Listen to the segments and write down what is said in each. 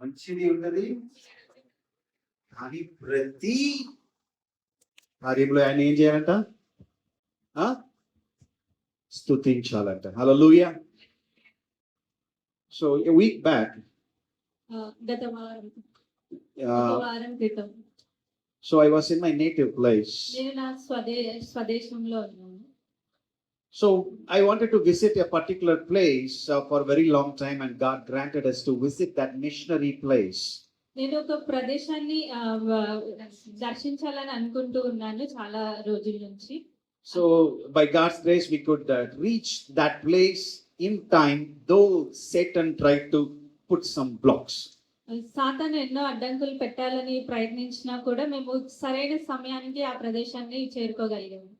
మంచిది ఉన్నది, కానీ ప్రతి కార్యంలో ఆయన ఏం చేయాలంట? స్తుతించాలంట. Hallelujah. So a week back, గత వారం క్రితం so I was in my native place. నేను నా స్వదేశంలో ఉన్నాను. So I wanted to visit a particular place for a very long time, and God granted us to visit that missionary place. నేను ఒక ప్రదేశాన్ని దర్శించాలని అనుకుంటూ ఉన్నాను చాలా రోజుల నుంచి. So by God's grace we could reach that place in time, though Satan tried to put some blocks. సాతాను ఎన్నో అడ్డంకులు పెట్టాలని ప్రయత్నించినా కూడా మేము సరైన సమయానికి ఆ ప్రదేశాన్ని చేరుకోగలిగాము.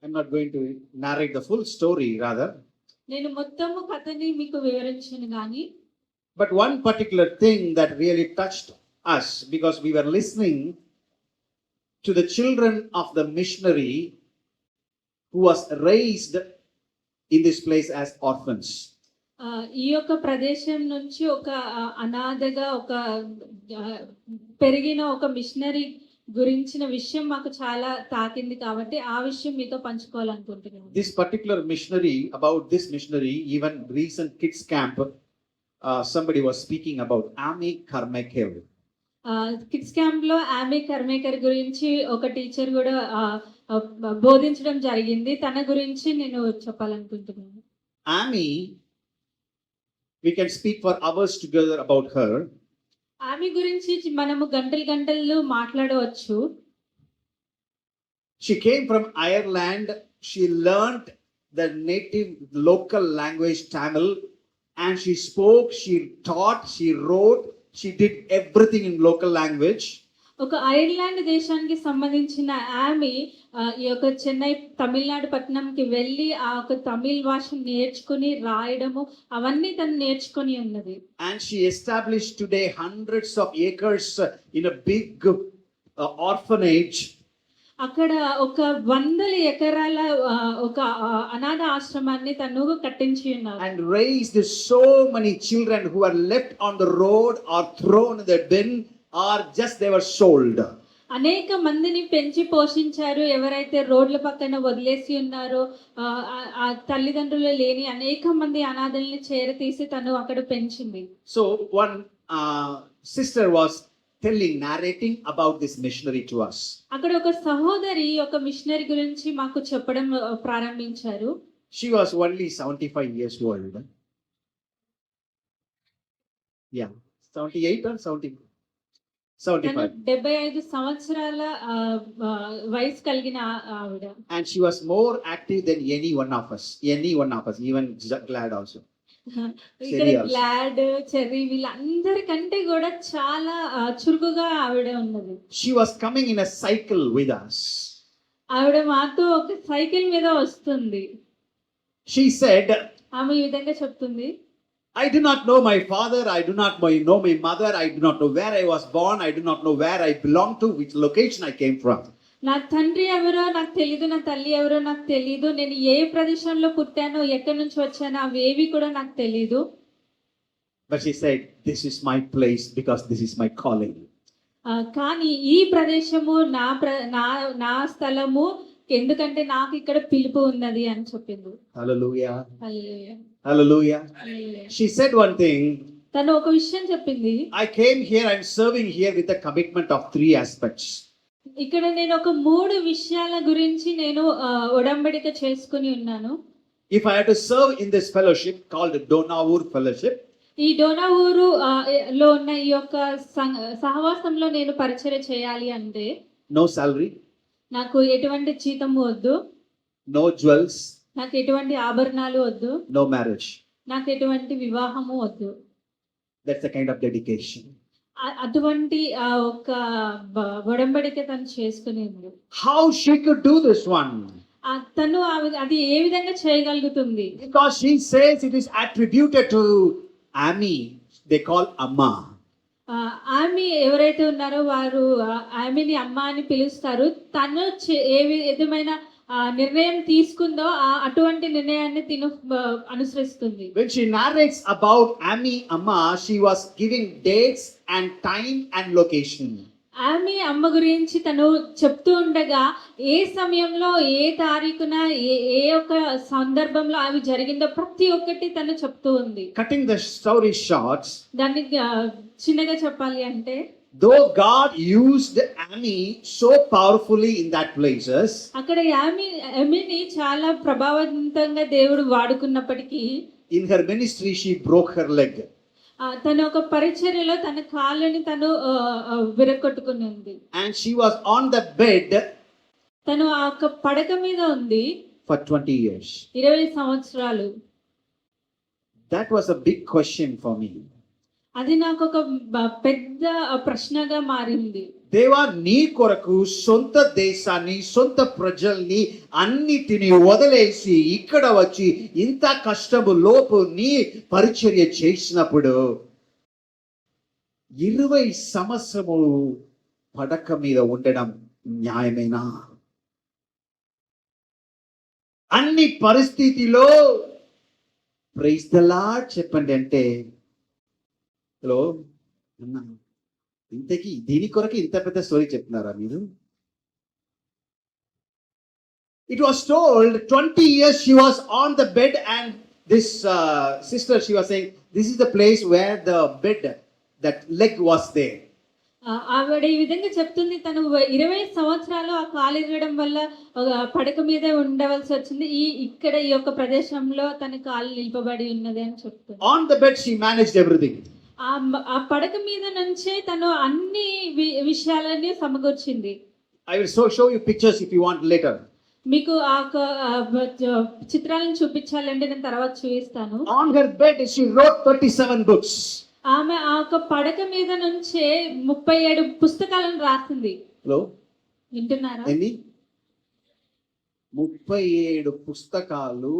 I'm not going to narrate the full story, rather. నేను మొత్తము కథని మీకు వివరించను గాని, but one particular thing that really touched us, because we were listening to the children of the missionary who was raised in this place as orphans. ఈ యొక్క ప్రదేశం నుంచి ఒక అనాథగా ఒక పెరిగిన ఒక మిషనరీ గురించిన విషయం మాకు చాలా తాకింది కాబట్టి ఆ విషయం మీతో పంచుకోవాలనుకుంటున్నాను. This particular missionary, about this missionary, even recent kids camp, somebody was speaking about Amy Carmichael. Kids camp లో ఆమీ కర్మేకర్ గురించి ఒక టీచర్ కూడా బోధించడం జరిగింది. తన గురించి నేను చెప్పాలనుకుంటున్నాను. Amy, we can speak for hours together about her. ఆమె గురించి మనము గంటలు మాట్లాడవచ్చు. She came from Ireland. She learned the native local language Tamil, and she spoke, she taught, she wrote, she did everything in local language. ఒక Ireland దేశానికి సంబంధించిన ఆమె ఈ యొక్క చెన్నై తమిళనాడు పట్టణంకి వెళ్ళి ఆ ఒక తమిళ భాష నేర్చుకుని రాయడము అవన్నీ తను నేర్చుకొని ఉన్నది. And she established today hundreds of acres in a big orphanage. అక్కడ ఒక 100 ఎకరాల ఒక అనాథ ఆశ్రమాన్ని తను కట్టించి ఉన్నారు. And raised so many children who are left on the road or thrown in the bin, or just they were sold. అనేక మందిని పెంచి పోషించారు. ఎవరైతే రోడ్ల పక్కన వదిలేసి ఉన్నారో ఆ తల్లిదండ్రులు లేని అనేక మంది అనాథల్ని చేరతీసి తను అక్కడ పెంచింది. So one sister was narrating about this missionary to us. అక్కడ ఒక సహోదరి ఒక మిషనరీ గురించి మాకు చెప్పడం ప్రారంభించారు. She was only 75 years old. Yeah, 78 or 75. 75 సంవత్సరాల వయసు కలిగిన ఆవిడ. And she was more active than any one of us, even Glad also. ఇక్కడ గ్లాడ్, చెర్రీ వీళ్ళందరికంటే కూడా చాలా చురుకుగా ఆవిడ ఉన్నది. She was coming in a cycle with us. ఆవిడ మాతో ఒక సైకిల్ మీద వస్తుంది. She said, ఆమె ఈ విధంగా చెప్తుంది, I do not know my father, I do not know my mother, I do not know where I was born, I do not know where I belong to, which location I came from. నా తండ్రి ఎవరో నాకు తెలియదు, నా తల్లి ఎవరో నాకు తెలియదు, నేను ఏ ప్రదేశంలో పుట్టానో ఎక్కడి నుంచి వచ్చానో అవేవి కూడా నాకు తెలియదు. But she said, this is my place because this is my calling. కానీ ఈ ప్రదేశము నా స్థలము, ఎందుకంటే నాకు ఇక్కడ పిలుపు ఉన్నది అని చెప్పింది. Hallelujah. Hallelujah. Hallelujah. She said one thing. తను ఒక విషయం చెప్పింది. I came here, I'm serving here with a commitment of 3 aspects. ఇక్కడ నేను ఒక 3 విషయాల గురించి నేను ఒడంబడిక చేసుకుని ఉన్నాను. If I had to serve in this fellowship called Donavur Fellowship, ఈ డోనావూరు లో ఉన్న ఈ యొక్క సహవాసంలో నేను పరిచర్య చేయాలి అంటే no salary, నాకు ఎటువంటి జీతము వద్దు, no jewels, నాకు ఎటువంటి ఆభరణాలు వద్దు, no marriage. నాకు ఎటువంటి వివాహము వద్దు. That's the kind of dedication. అటువంటి ఒక ఒడంబడిక తను చేసుకుని ఉంది. How she could do this one? తను అది ఏ విధంగా చేయగలుగుతుంది? Because she says it is attributed to Amy. They call Amma. ఆమె ఎవరైతే ఉన్నారో వారు ఆమెని అమ్మ అని పిలుస్తారు. తను ఏ విధమైన నిర్ణయం తీసుకుందో అటువంటి నిర్ణయాన్ని తిను అనుసరిస్తుంది. When she narrates about Ami Amma, she was giving dates and time and location. ఆమె అమ్మ గురించి తను చెప్తూ ఉండగా ఏ సమయంలో ఏ తారీఖున ఏ ఏ ఒక్క సందర్భంలో అవి జరిగిందో ప్రతి ఒక్కటి తను చెప్తూ ఉంది. Cutting the story short, దాన్ని చిన్నగా చెప్పాలి అంటే, though God used Ami so powerfully in that places, అక్కడ ఆమెని చాలా ప్రభావవంతంగా దేవుడు వాడుకున్నప్పటికీ in her ministry she broke her leg. తన ఒక పరిచర్యలో తన కాళ్ళని తను విరగొట్టుకుని ఉంది. And she was on the bed తను ఆ ఒక పడక మీద ఉంది for 20 years. 20 సంవత్సరాలు. That was a big question for me. అది నాకు ఒక పెద్ద ప్రశ్నగా మారింది. దేవా, నీ కొరకు సొంత దేశాన్ని, సొంత ప్రజల్ని అన్నిటిని వదిలేసి ఇక్కడ వచ్చి ఇంత కష్టము లోపు నీ పరిచర్య చేసినప్పుడు 20 సంవత్సరములు పడక మీద ఉండడం న్యాయమేనా? అన్ని పరిస్థితిలో ప్రైజ్ ద లార్డ్ చెప్పండి అంటే, హలో అన్నా, ఇంతకీ దీని కొరకు ఇంత పెద్ద స్టోరీ చెప్తున్నారా మీరు? It was told 20 years she was on the bed, and this sister, she was saying, this is the place where the bed, that leg was there. ఆవిడ ఈ విధంగా చెప్తుంది, తను 20 సంవత్సరాలు ఆ కాలు ఇరగడం వల్ల పడక మీద ఉండవలసి వచ్చింది. ఇక్కడ ఈ యొక్క ప్రదేశంలో తన కాలు నిలపబడి ఉన్నది అని చెప్తుంది. On the bed she managed everything. ఆ పడక మీద నుంచే తను అన్ని విషయాలన్నీ సమకూర్చింది. I will show you pictures if you want later. మీకు ఆ చిత్రాలను చూపించాలంటే నేను తర్వాత చూపిస్తాను. On her bed she wrote 37 books. ఆమె ఆ పడక మీద నుంచే 37 పుస్తకాలను రాసింది. హలో, వింటున్నారా? ఎన్ని? 37 పుస్తకాలు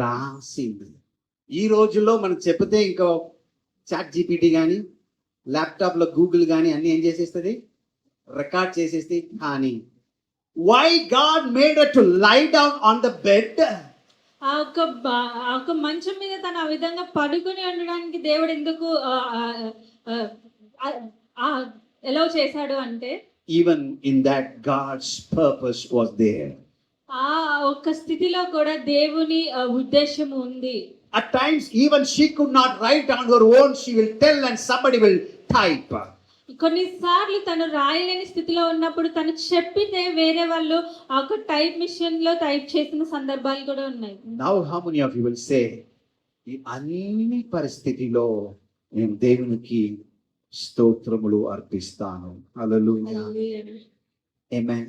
రాసింది. ఈ రోజుల్లో మనకు చెప్తే ఇంకా చాట్ జీపీటీ కానీ ల్యాప్టాప్లో గూగుల్ కానీ అన్ని ఏం చేసేస్తుంది, రికార్డ్ చేసేస్తే. కానీ why God made to lie down on the bed? ఆ ఒక మంచం మీద తను ఆ విధంగా పడుకొని ఉండడానికి దేవుడు ఎందుకు ఎలా చేశాడు అంటే, even in that God's purpose was there. ఆ ఒక్క స్థితిలో కూడా దేవుని ఉద్దేశం ఉంది. At times even she could not write on her own, she will tell and somebody will type. కొన్నిసార్లు తను రాయలేని స్థితిలో ఉన్నప్పుడు తను చెప్పితే వేరే వాళ్ళు ఆ ఒక టైప్ మిషన్ లో టైప్ చేసిన సందర్భాలు కూడా ఉన్నాయి. Now how many of you will say, ఈ అన్ని పరిస్థితిలో నేను దేవునికి స్తోత్రములు అర్పిస్తాను. హల్లెలూయా. Amen.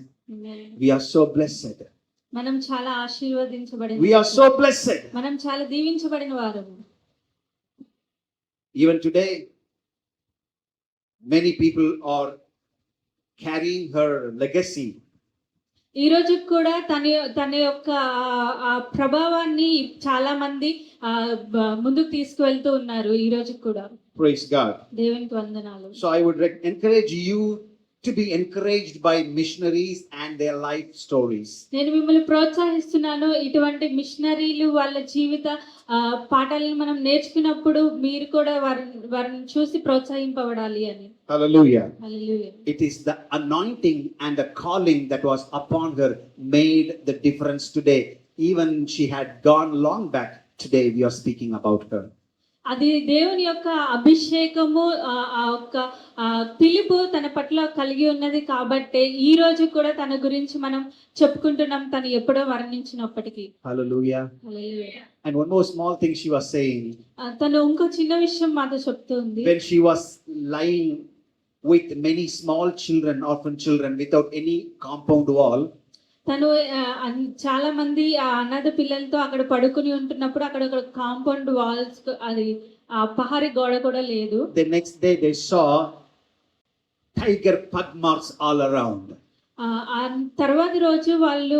We are so blessed. మనం చాలా ఆశీర్వదించబడిన, We are so blessed. మనం చాలా దీవించబడిన వారము. Even today many people are carrying her legacy. ఈ రోజు కూడా తన యొక్క ఆ ప్రభావాన్ని చాలా మంది ముందుకు తీసుకువెళ్తూ ఉన్నారు ఈ రోజు కూడా. Praise God. దేవునికి వందనాలు. So I would encourage you to be encouraged by missionaries and their life stories. నేను మిమ్మల్ని ప్రోత్సహిస్తున్నాను, ఇటువంటి మిషనరీలు వాళ్ళ జీవిత పాఠాలను మనం నేర్చుకున్నప్పుడు మీరు కూడా వారిని చూసి ప్రోత్సహింపబడాలి అని. Hallelujah. Hallelujah. It is the anointing and the calling that was upon her made the difference today. Even she had gone long back, today we are speaking about her. అది దేవుని యొక్క అభిషేకము, ఆ యొక్క పిలుపు తన పట్ల కలిగి ఉన్నది కాబట్టి ఈ రోజు కూడా తన గురించి మనం చెప్పుకుంటున్నాం, తను ఎప్పుడో వర్ణించినప్పటికీ. Hallelujah. Hallelujah. And one more small thing she was saying, తను ఇంకో చిన్న విషయం మాతో చెప్తుంది. when she was lying with many small children, orphan children, without any compound wall, తను చాలా మంది అనాథ పిల్లలతో అక్కడ పడుకుని ఉంటున్నప్పుడు అక్కడ ఒక కాంపౌండ్ వాల్స్, అది పహారీ గోడ కూడా లేదు. the next day they saw tiger pug marks all around. తర్వాతి రోజు వాళ్ళు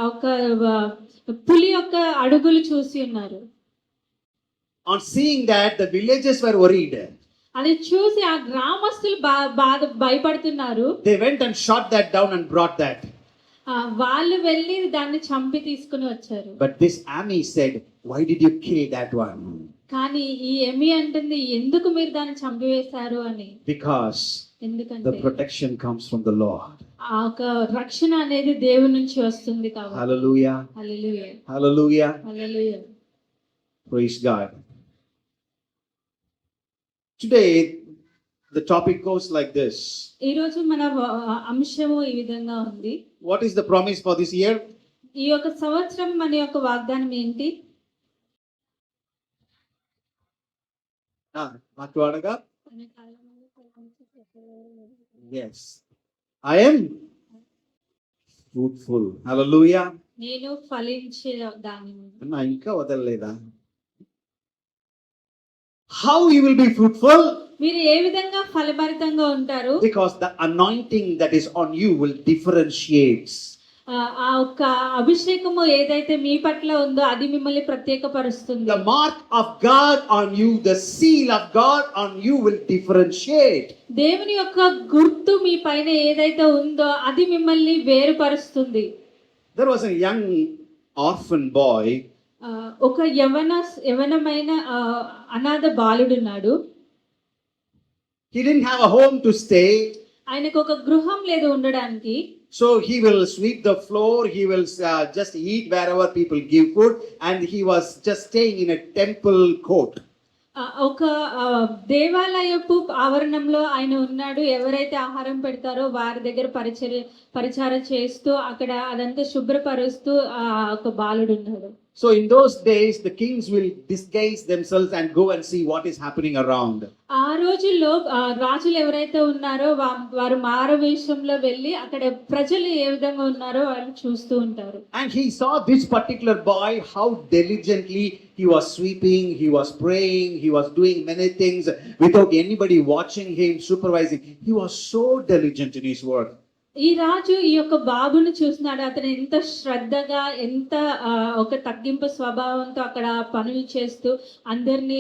ఒక పులి యొక్క అడుగులు చూసి ఉన్నారు. On seeing that, the villagers were worried. అది చూసి ఆ గ్రామస్తులు భయపడుతున్నారు. They went and shot that down and brought that. వాళ్ళు వెళ్ళి దాన్ని చంపి తీసుకుని వచ్చారు. But this Ami said, why did you kill that one? కానీ ఈ ఎమి అంటుంది ఎందుకు మీరు దాన్ని చంపివేశారు అని. Because the ఎందుకంటే protection comes from the Lord. ఆ ఒక రక్షణ అనేది దేవుని నుంచి వస్తుంది కాబట్టి. Hallelujah. Hallelujah, Hallelujah. Hallelujah. Praise God. Today, the topic goes like this. ఈ రోజు మన అంశము ఈ విధంగా ఉంది. What is the promise for this year? ఈ యొక్క సంవత్సరం మన యొక్క వాగ్దానం ఏంటి? Matwadaga? Yes. I am fruitful. Hallelujah. నేను ఫలించే దానిని. అన్నా ఇంకా వదలలేదా? How you will be fruitful? మీరు ఏ విధంగా ఫలభరితంగా ఉంటారు? Because the anointing that is on you will differentiate. ఆ ఒక్క అభిషేకము ఏదైతే మీ పట్ల ఉందో అది మిమ్మల్ని ప్రత్యేకపరుస్తుంది. The mark of God on you, the seal of God on you will differentiate. దేవుని యొక్క గుర్తు మీ పైన ఏదైతే ఉందో అది మిమ్మల్ని వేరుపరుస్తుంది. There was a young orphan boy. ఒక యవనమైన అనాథ బాలుడున్నాడు. He didn't have a home to stay. ఆయనకు ఒక గృహం లేదు ఉండడానికి. So he will sweep the floor, he will just eat wherever people give food, and he was just staying in a temple court. ఒక దేవాలయపు ఆవరణంలో ఆయన ఉన్నాడు. ఎవరైతే ఆహారం పెడతారో వారి దగ్గర పరిచారం చేస్తూ అక్కడ అదంతా శుభ్రపరుస్తూ ఒక బాలుడు ఉన్నాడు. So in those days the kings will disguise themselves and go and see what is happening around. ఆ రోజుల్లో రాజులు ఎవరైతే ఉన్నారో వారు మారువేషంలో వెళ్ళి అక్కడ ప్రజలు ఏ విధంగా ఉన్నారో వాళ్ళు చూస్తూ ఉంటారు. And he saw this particular boy, how diligently he was sweeping, he was praying, he was doing many things without anybody watching him, supervising. He was so diligent in his work. ఈ రాజు ఈ యొక్క బాబును చూస్తున్నాడు. అతను ఎంత శ్రద్ధగా, ఎంత ఒక తగ్గింపు స్వభావంతో అక్కడ పనులు చేస్తూ అందరినీ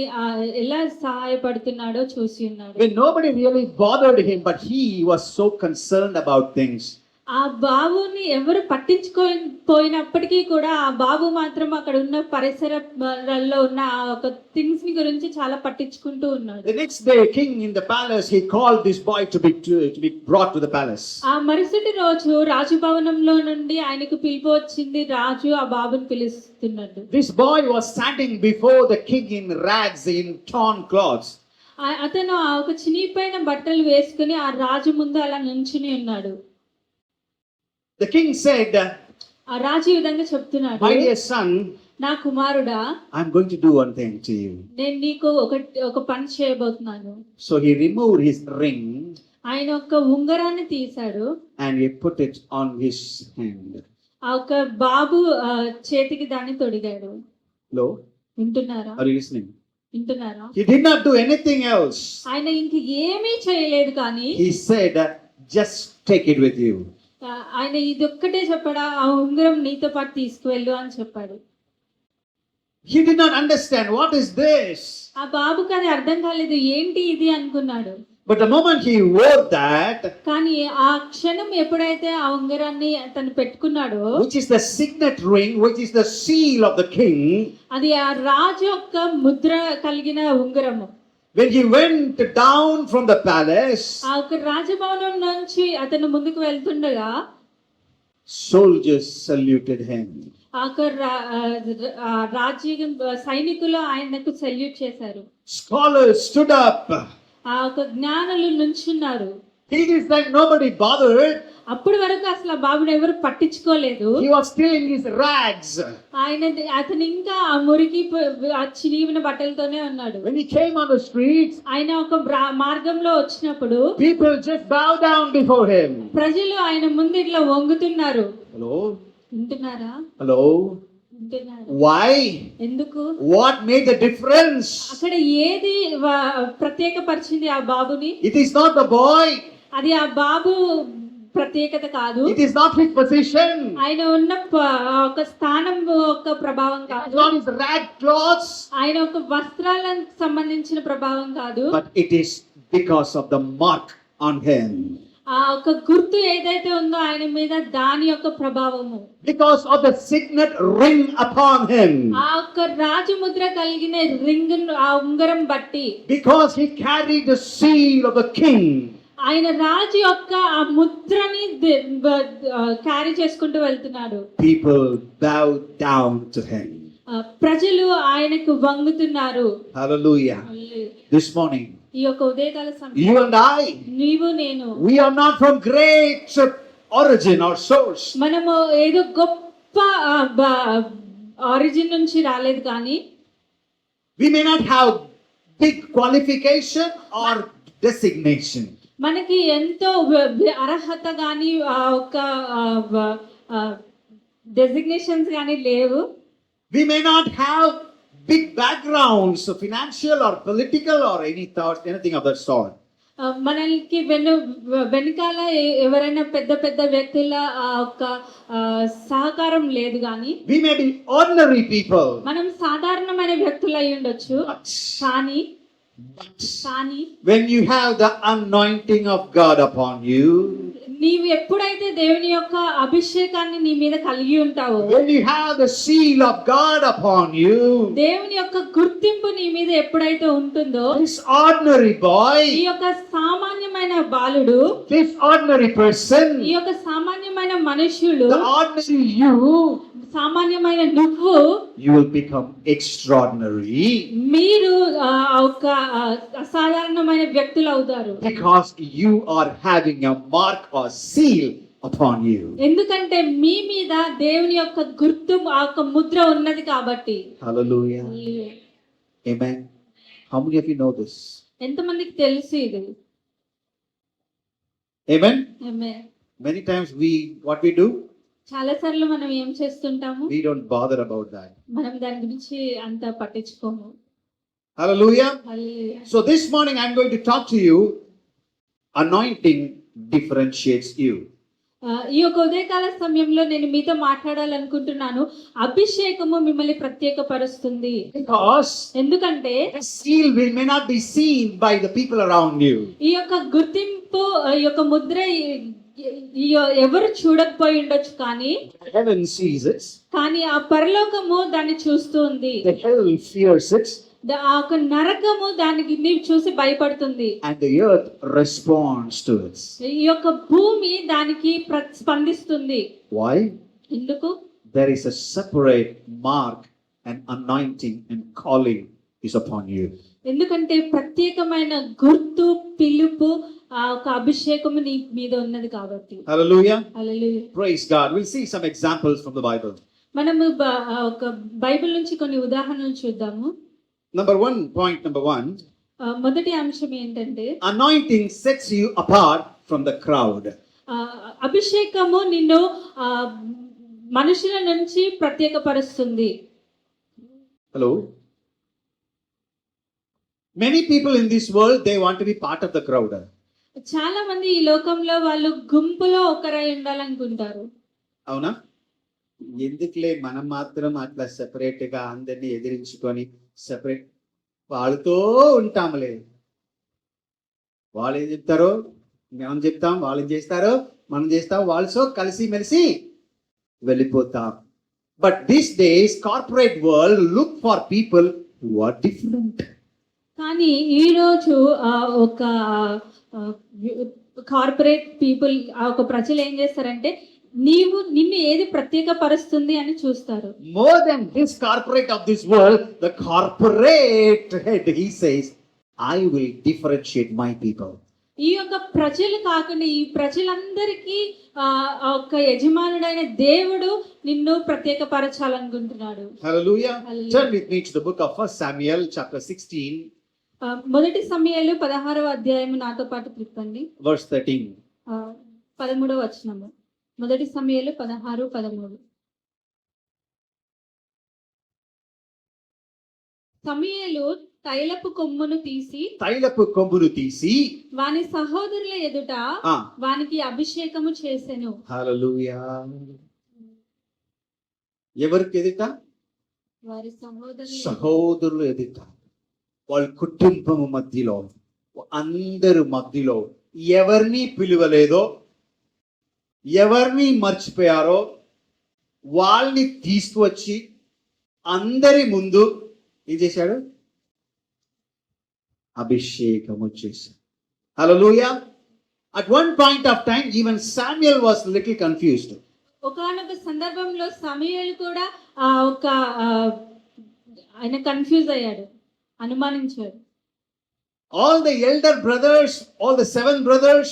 ఎలా సహాయపడుతున్నాడో చూసి ఉన్నాడు. When nobody really bothered him, but he was so concerned about things. ఆ బాబుని ఎవరు పట్టించుకోకపోయినప్పటికీ కూడా ఆ బాబు మాత్రం అక్కడ ఉన్న పరిసరాల్లో ఉన్న ఆ ఒక థింగ్స్ ని గురించి చాలా పట్టించుకుంటూ ఉన్నాడు. The next day, king in the palace, he called this boy to be brought to the palace. ఆ మరుసటి రోజు రాజభవనంలో నుండి ఆయనకు పిలుపు వచ్చింది. రాజు ఆ బాబుని పిలుస్తున్నాడు. This boy was standing before the king in rags, in torn clothes. అతను ఆ ఒక చినిగిపోయిన బట్టలు వేసుకుని ఆ రాజు ముందు అలా నుంచుని ఉన్నాడు. The king said, ఆ రాజు ఈ విధంగా చెప్తున్నాడు, my dear son, నా కుమారుడా, I'm going to do one thing to you. నేను నీకు ఒక పని చేయబోతున్నాను. So he removed his ring ఆయన ఒక ఉంగరాన్ని తీశాడు. and he put it on his hand. ఆ ఒక బాబు చేతికి దాన్ని తొడిగాడు. Hello? వింటున్నారా? Are you listening? వింటున్నారా? He did not do anything else. ఆయన ఇంక ఏమీ చేయలేదు. కానీ He said, just take it with you. ఆయన ఇదొక్కటే చెప్పాడు, ఆ ఉంగరం నీతో పాటు తీసుకువెళ్ళు అని చెప్పాడు. He did not understand what is this. ఆ బాబుకి అది అర్థం కాలేదు, ఏంటి ఇది అనుకున్నాడు. But the moment he wore that, కానీ ఆ క్షణం ఎప్పుడైతే ఆ ఉంగరాన్ని తను పెట్టుకున్నాడో, which is the signet ring, which is the seal of the king, అది ఆ రాజు యొక్క ముద్ర కలిగిన ఉంగరము. when he went down from the palace, ఆ ఒక రాజభవనం నుంచి అతను ముందుకు వెళ్తుండగా soldiers saluted him. ఆ ఒక రాజ్య సైనికులు ఆయనకు సెల్యూట్ చేశారు. Scholars stood up. ఆ ఒక జ్ఞానులు నుంచున్నారు. He is like nobody bothered. అప్పటి వరకు అసలు ఆ బాబుని ఎవరు పట్టించుకోలేదు. He was still in his rags. అతను ఇంకా ఆ మురికి ఆ చిరిగిన బట్టలతోనే ఉన్నాడు. When he came on the streets, ఆయన ఒక మార్గంలో వచ్చినప్పుడు people just bow down before him. ప్రజలు ఆయన ముందు ఇట్లా వంగుతున్నారు. Hello? వింటున్నారా? Hello? వింటున్నారా? Why? ఎందుకు? What made the difference? అక్కడ ఏది ప్రత్యేకపరిచింది ఆ బాబుని? It is not the boy. అది ఆ బాబు ప్రత్యేకత కాదు. It is not his position. ఆయన ఉన్న ఒక స్థానం ఒక ప్రభావం It కాదు. is not his rag clothes. ఆయన ఒక వస్త్రాలకు సంబంధించిన ప్రభావం కాదు. But it is because of the mark on him. ఆ ఒక గుర్తు ఏదైతే ఉందో ఆయన మీద దాని యొక్క ప్రభావము, because of the signet ring upon him, ఆ ఒక్క రాజముద్ర కలిగిన రింగ్, ఆ ఉంగరం బట్టి, because he carried the seal of the king. ఆయన రాజు యొక్క ఆ ముద్రని క్యారీ చేసుకుంటూ వెళ్తున్నాడు. People bowed down to him. ప్రజలు ఆయనకు వంగుతున్నారు. Hallelujah. This morning, ఈ యొక్క ఉదయకాల you సమయం and I, నీవు నేను we are not from great origin or source. మనము ఏదో గొప్ప ఆరిజిన్ నుంచి రాలేదు, కానీ We may not have big qualification or designation. మనకి ఎంతో అర్హత కానీ ఆ ఒక డెసిగ్నేషన్స్ కానీ లేవు. We may not have big backgrounds, financial or political or any thoughts, anything of that sort. మనకి వెనకాల ఎవరైనా పెద్ద పెద్ద వ్యక్తుల ఆ ఒక సహకారం లేదు, కానీ We may be ordinary people, మనం సాధారణమైన వ్యక్తులు అయి ఉండొచ్చు. కానీ కానీ when you have the anointing of God upon you, నీవు ఎప్పుడైతే దేవుని యొక్క అభిషేకాన్ని నీ మీద కలిగి ఉంటావో, when you have the seal of God upon you, దేవుని యొక్క గుర్తింపు నీ మీద ఎప్పుడైతే ఉంటుందో, this ordinary boy, ఈ యొక్క సామాన్యమైన బాలుడు, this ordinary person, ఈ యొక్క సామాన్యమైన మనుషులు, the ordinary you, సామాన్యమైన నువ్వు, you will become extraordinary మీరు ఒక అసాధారణమైన వ్యక్తులు అవుతారు. because you are having a mark or seal upon you. ఎందుకంటే మీ మీద దేవుని యొక్క గుర్తు, ఆ యొక్క ముద్ర ఉన్నది కాబట్టి. Hallelujah. Amen. How many of you know this? ఎంతమందికి తెలుసు ఇది? Amen. Amen. Many times what we do, చాలా సార్లు మనం ఏం చేస్తుంటాము, we don't bother about that. మనం దాని గురించి అంత పట్టించుకోము. Hallelujah. Hallelujah. So this morning I'm going to talk to you. Anointing differentiates you. ఈ యొక్క ఉదయకాల సమయంలో నేను మీతో మాట్లాడాలనుకుంటున్నాను. అభిషేకము మిమ్మల్ని ప్రత్యేకపరుస్తుంది. Because ఎందుకంటే the seal may not be seen by the people around you. ఈ యొక్క గుర్తింపు, ఈ యొక్క ముద్ర ఎవరు చూడకపోయి ఉండొచ్చు, కానీ Heaven sees it. కానీ ఆ పరలోకము దాన్ని చూస్తుంది. The hell fears it. ఆ యొక్క నరకము దానికి నీవు చూసి భయపడుతుంది. And the earth responds to it. ఈ యొక్క భూమి దానికి స్పందిస్తుంది. Why? ఎందుకు? There is a separate mark and anointing and calling is upon you. ఎందుకంటే ప్రత్యేకమైన గుర్తు, పిలుపు, ఆ ఒక అభిషేకము నీ మీద ఉన్నది కాబట్టి. Hallelujah. Hallelujah. Praise God. We'll see some examples from the Bible. మనము ఒక బైబిల్ నుంచి కొన్ని ఉదాహరణలు చూద్దాము. Number one, మొదటి అంశం ఏంటంటే, anointing sets you apart from the crowd. అభిషేకము నిన్ను మనుషుల నుంచి ప్రత్యేకపరుస్తుంది. Hello. Many people in this world, they want to be part of the crowd. చాలా మంది ఈ లోకంలో వాళ్ళు గుంపులో ఒకరై ఉండాలనుకుంటారు. అవునా? ఎందుకులే మనం మాత్రం అట్లా సెపరేట్ గా అందరినీ ఎదిరించుకొని సెపరేట్ వాళ్ళతో ఉంటాములే. వాళ్ళు ఏం చెప్తారో మనం చెప్తాం, వాళ్ళు ఏం చేస్తారో మనం చేస్తాం, వాళ్ళతో కలిసి మెలిసి వెళ్ళిపోతాం. But this days corporate world look for people who are different. కానీ ఈరోజు ఒక కార్పొరేట్ పీపుల్, ఒక ప్రజలు ఏం చేస్తారంటే నిన్ను ఏది ప్రత్యేకపరుస్తుంది అని చూస్తారు. More than this corporate of this world, the corporate head, he says, I will differentiate my people. ఈ యొక్క ప్రజలు కాకుండా ఈ ప్రజలందరికీ ఒక యజమానుడైన దేవుడు నిన్ను ప్రత్యేకపరచాలనుకుంటున్నాడు. Hallelujah. Hallelujah. Turn with me to the book of 1 Samuel chapter 16. మొదటి సమూయేలు 16వ అధ్యాయము నాతో పాటు తిప్పండి. Verse 13. 13వ వచనము. మొదటి సమూయేలు 16:13. సమూయేలు తైలపు కొమ్మును తీసి వాని సహోదరుల ఎదుట వానికి అభిషేకము చేసెను. హల్లెలూయా. ఎవరికి ఎదుట? వారి సహోదరులు ఎదుట, వాళ్ళ కుటుంబము మధ్యలో, అందరు మధ్యలో ఎవరిని పిలువలేదో, ఎవరిని మర్చిపోయారో వాళ్ళని తీసుకువచ్చి అందరి ముందు ఏం చేశాడు? అభిషేకము చేశాడు. హల్లెలూయా. At one point of time, even Samuel was little confused. ఒకానొక సందర్భంలో సమూయేలు కూడా ఒక ఆయన కన్ఫ్యూజ్ అయ్యాడు, అనుమానించాడు. All the elder brothers, all the 7 brothers,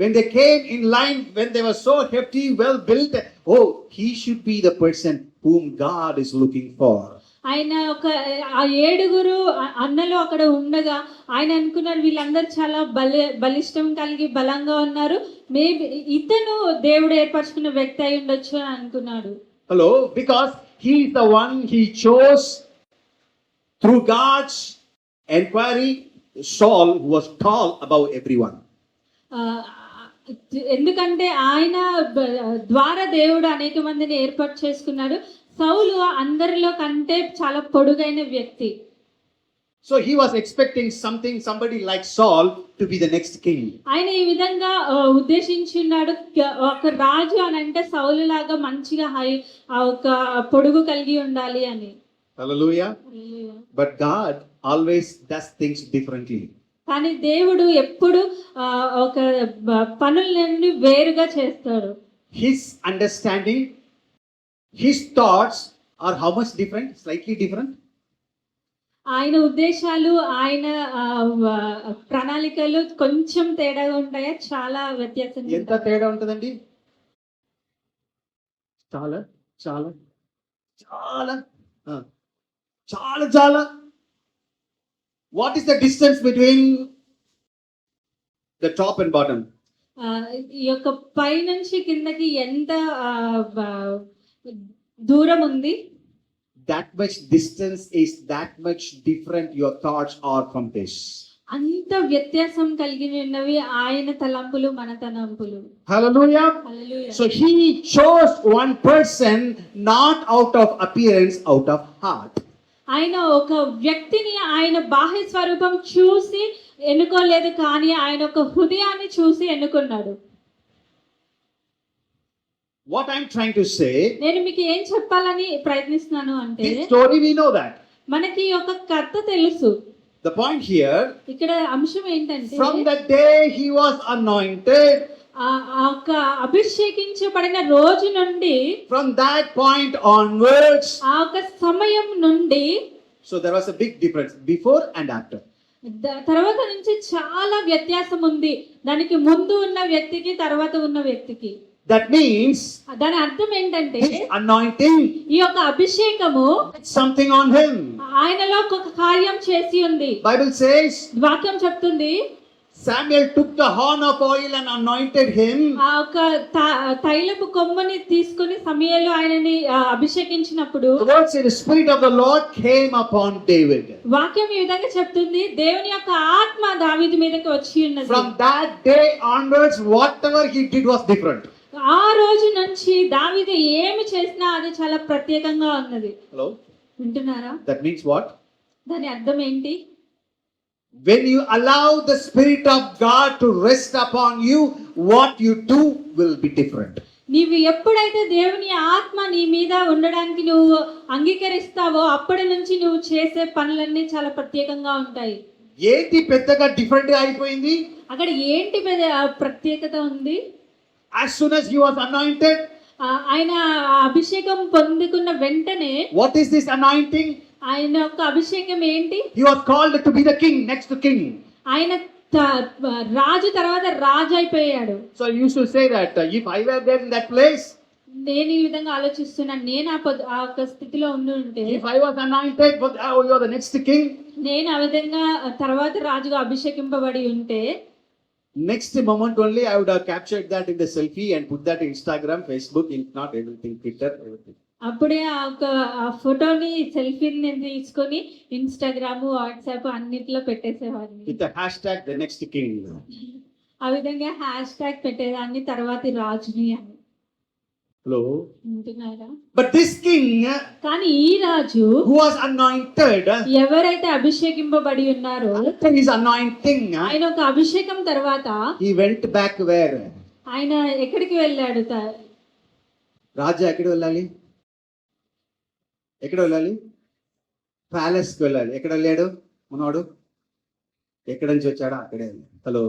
when they came in line, when they were so hefty, well built, oh, he should be the person whom God is looking for. ఆయన ఒక ఆ 7 అన్నలు అక్కడ ఉండగా ఆయన అనుకున్నారు వీళ్ళందరూ చాలా బలిష్టం కలిగి బలంగా ఉన్నారు, మేబీ ఇతను దేవుడు ఏర్పరచుకున్న వ్యక్తి అయి ఉండొచ్చు అని అనుకున్నాడు. Hello, because he is the one he chose through God's inquiry. Saul was tall above everyone. ఎందుకంటే ఆయన ద్వారా దేవుడు అనేక మందిని ఏర్పాటు చేసుకున్నాడు. సౌలు అందరిలో కంటే చాలా పొడుగైన వ్యక్తి. So he was expecting somebody like Saul to be the next king. ఆయన ఈ విధంగా ఉద్దేశించున్నాడు, ఒక రాజు అని అంటే సౌలు లాగా మంచిగా ఒక పొడుగు కలిగి ఉండాలి అని. Hallelujah. But God always does things differently. కానీ దేవుడు ఎప్పుడు ఒక పనులన్నీ వేరుగా చేస్తాడు. His understanding, his thoughts are how much different? Slightly different. ఆయన ఉద్దేశాలు, ఆయన ప్రణాళికలు కొంచెం తేడాగా ఉంటాయా? చాలా వ్యత్యాసం. ఎంత తేడా ఉంటుందండి? చాలా చాలా చాలా చాలా చాలా. What is the distance between the top and bottom? ఈ యొక్క పై నుంచి కిందకి ఎంత దూరం ఉంది? That much distance is that much different your thoughts are from this. అంత వ్యత్యాసం కలిగి ఉన్నవి ఆయన తలంపులు, మన తలంపులు. Hallelujah. Hallelujah. So he chose one person not out of appearance, out of heart. ఆయన ఒక వ్యక్తిని ఆయన బాహ్య స్వరూపం చూసి ఎన్నుకోలేదు, కానీ ఆయన ఒక హృదయాన్ని చూసి ఎన్నుకున్నాడు. What I'm trying to say, నేను మీకు ఏం చెప్పాలని ప్రయత్నిస్తున్నాను అంటే, this story we know that. మనకి ఒక కథ తెలుసు. The point here, ఇక్కడ అంశం ఏంటంటే, from the day he was anointed, ఆ ఒక అభిషేకించబడిన రోజు నుండి, from that point onwards, ఆ ఒక సమయం నుండి, so there was a big difference before and after. తర్వాత నుంచి చాలా వ్యత్యాసం ఉంది, దానికి ముందు ఉన్న వ్యక్తికి తర్వాత ఉన్న వ్యక్తికి. That means దాని అర్థం ఏంటంటే, his anointing, ఈ యొక్క అభిషేకము something on him. ఆయనలో ఒక కార్యం చేసి ఉంది. Bible says వాక్యం చెప్తుంది, Samuel took the horn of oil and anointed him. ఆ ఒక తైలపు కొమ్మని తీసుకొని సమూయేలు ఆయనని అభిషేకించినప్పుడు, The word says the spirit of the Lord came upon David. వాక్యం ఈ విధంగా చెప్తుంది, దేవుని యొక్క ఆత్మ దావీదు మీదకి వచ్చి ఉన్నది. From that day onwards, whatever he did was different. ఆ రోజు నుంచి దావీదు ఏమి చేసినా అది చాలా ప్రత్యేకంగా ఉన్నది. Hello? వింటున్నారా? That means what? దాని అర్థం ఏంటి? When you allow the spirit of God to rest upon you, what you do will be different. నీవు ఎప్పుడైతే దేవుని ఆత్మ నీ మీద ఉండడానికి నువ్వు అంగీకరిస్తావో అప్పటి నుంచి నువ్వు చేసే పనులన్నీ చాలా ప్రత్యేకంగా ఉంటాయి. ఏంటి పెద్దగా డిఫరెంట్ అయిపోయింది? అక్కడ ఏంటి ప్రత్యేకత ఉంది? As soon as he was anointed, ఆయన అభిషేకం పొందుకున్న వెంటనే, what is this anointing? ఆయన యొక్క అభిషేకం ఏంటి? He was called to be the king, next to king. ఆయన రాజు తర్వాత రాజు అయిపోయాడు. So I used to say that if I were there in that place, నేను ఈ విధంగా ఆలోచిస్తున్నాను, నేను ఆ ఒక స్థితిలో ఉంటే, if I was anointed, oh, you are the next king. నేను ఆ విధంగా తర్వాత రాజుగా అభిషేకింపబడి ఉంటే, next moment only I would have captured that in the selfie and put that in Instagram, Facebook, if not everything, Twitter, everything. అప్పుడే ఆ ఒక ఫోటోని, సెల్ఫీని నేను తీసుకొని ఇన్స్టాగ్రామ్, వాట్సాప్ అన్నిట్లో పెట్టేసేవాడిని. With the hashtag the next king. ఆ విధంగా హ్యాష్ ట్యాగ్ పెట్టేదాన్ని తర్వాతి రాజుని అని. Hello. వింటున్నారా? But this king కానీ ఈ రాజు who was anointed, ఎవరైతే అభిషేకింపబడి ఉన్నారో after his anointing, ఆయన ఒక అభిషేకం తర్వాత he went back where? ఆయన ఎక్కడికి వెళ్ళాడు? రాజా ఎక్కడ వెళ్ళాలి? ఎక్కడ వెళ్ళాలి? ప్యాలెస్కి వెళ్ళాలి. ఎక్కడ వెళ్ళాడు మనవాడు? ఎక్కడి నుంచి వచ్చాడో అక్కడే. హలో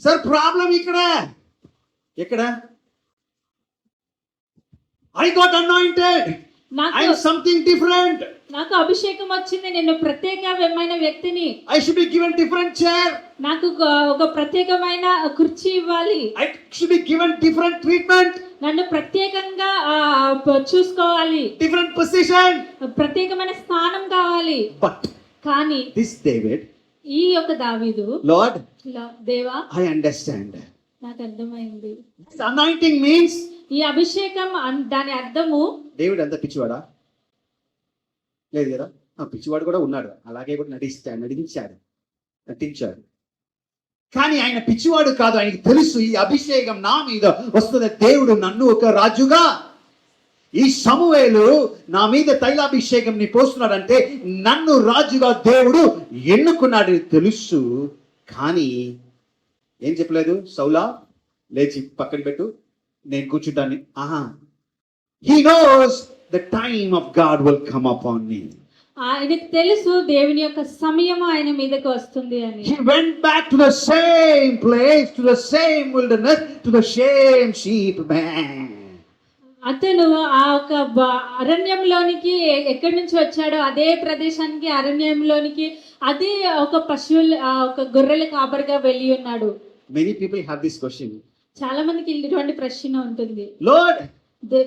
సార్, ప్రాబ్లం ఇక్కడ. ఎక్కడ? I got anointed, I am something different. నాకు అభిషేకం వచ్చింది, నేను ప్రత్యేకమైన వ్యక్తిని. I should be given different chair. నాకు ఒక ప్రత్యేకమైన కుర్చీ ఇవ్వాలి. I should be given different treatment. నన్ను ప్రత్యేకంగా చూసుకోవాలి. డిఫరెంట్ పొజిషన్, ప్రత్యేకమైన స్థానం కావాలి. బట్ కానీ దిస్ డేవిడ్, ఈ యొక్క దావీదు, లార్డ్ దేవా ఐ అండర్స్టాండ్, నాకు అర్థమైంది. దిస్ అనాయింటింగ్ మీన్స్, ఈ అభిషేకం దాని అర్థము. డేవిడ్ అంత పిచ్చివాడా? లేదు కదా, పిచ్చివాడు కూడా ఉన్నాడు, అలాగే కూడా నటించాడు. కానీ ఆయన పిచ్చివాడు కాదు. ఆయనకి తెలుసు ఈ అభిషేకం నా మీద వస్తున్న దేవుడు నన్ను ఒక రాజుగా, ఈ సమూయేలు నా మీద తైలాభిషేకం ని పోస్తున్నాడంటే నన్ను రాజుగా దేవుడు ఎన్నుకున్నాడు తెలుసు. కానీ ఏం చెప్పలేదు, సౌలా లేచి పక్కన పెట్టు, నేను కూర్చుంటాను. He knows the time of God will come upon me. ఆయనకు తెలుసు దేవుని యొక్క సమయం ఆయన మీదకి వస్తుంది అని. He went back to the same place, to the same wilderness, to the same sheep man. అతను ఆ ఒక అరణ్యంలోనికి ఎక్కడి నుంచి వచ్చాడో అదే ప్రదేశానికి, అరణ్యంలోనికి, అదే ఒక పశువులు ఒక గొర్రెల కాపరిగా వెళ్ళి ఉన్నాడు. Many people have this question. చాలా మందికి ఇటువంటి ప్రశ్న ఉంటుంది. Lord,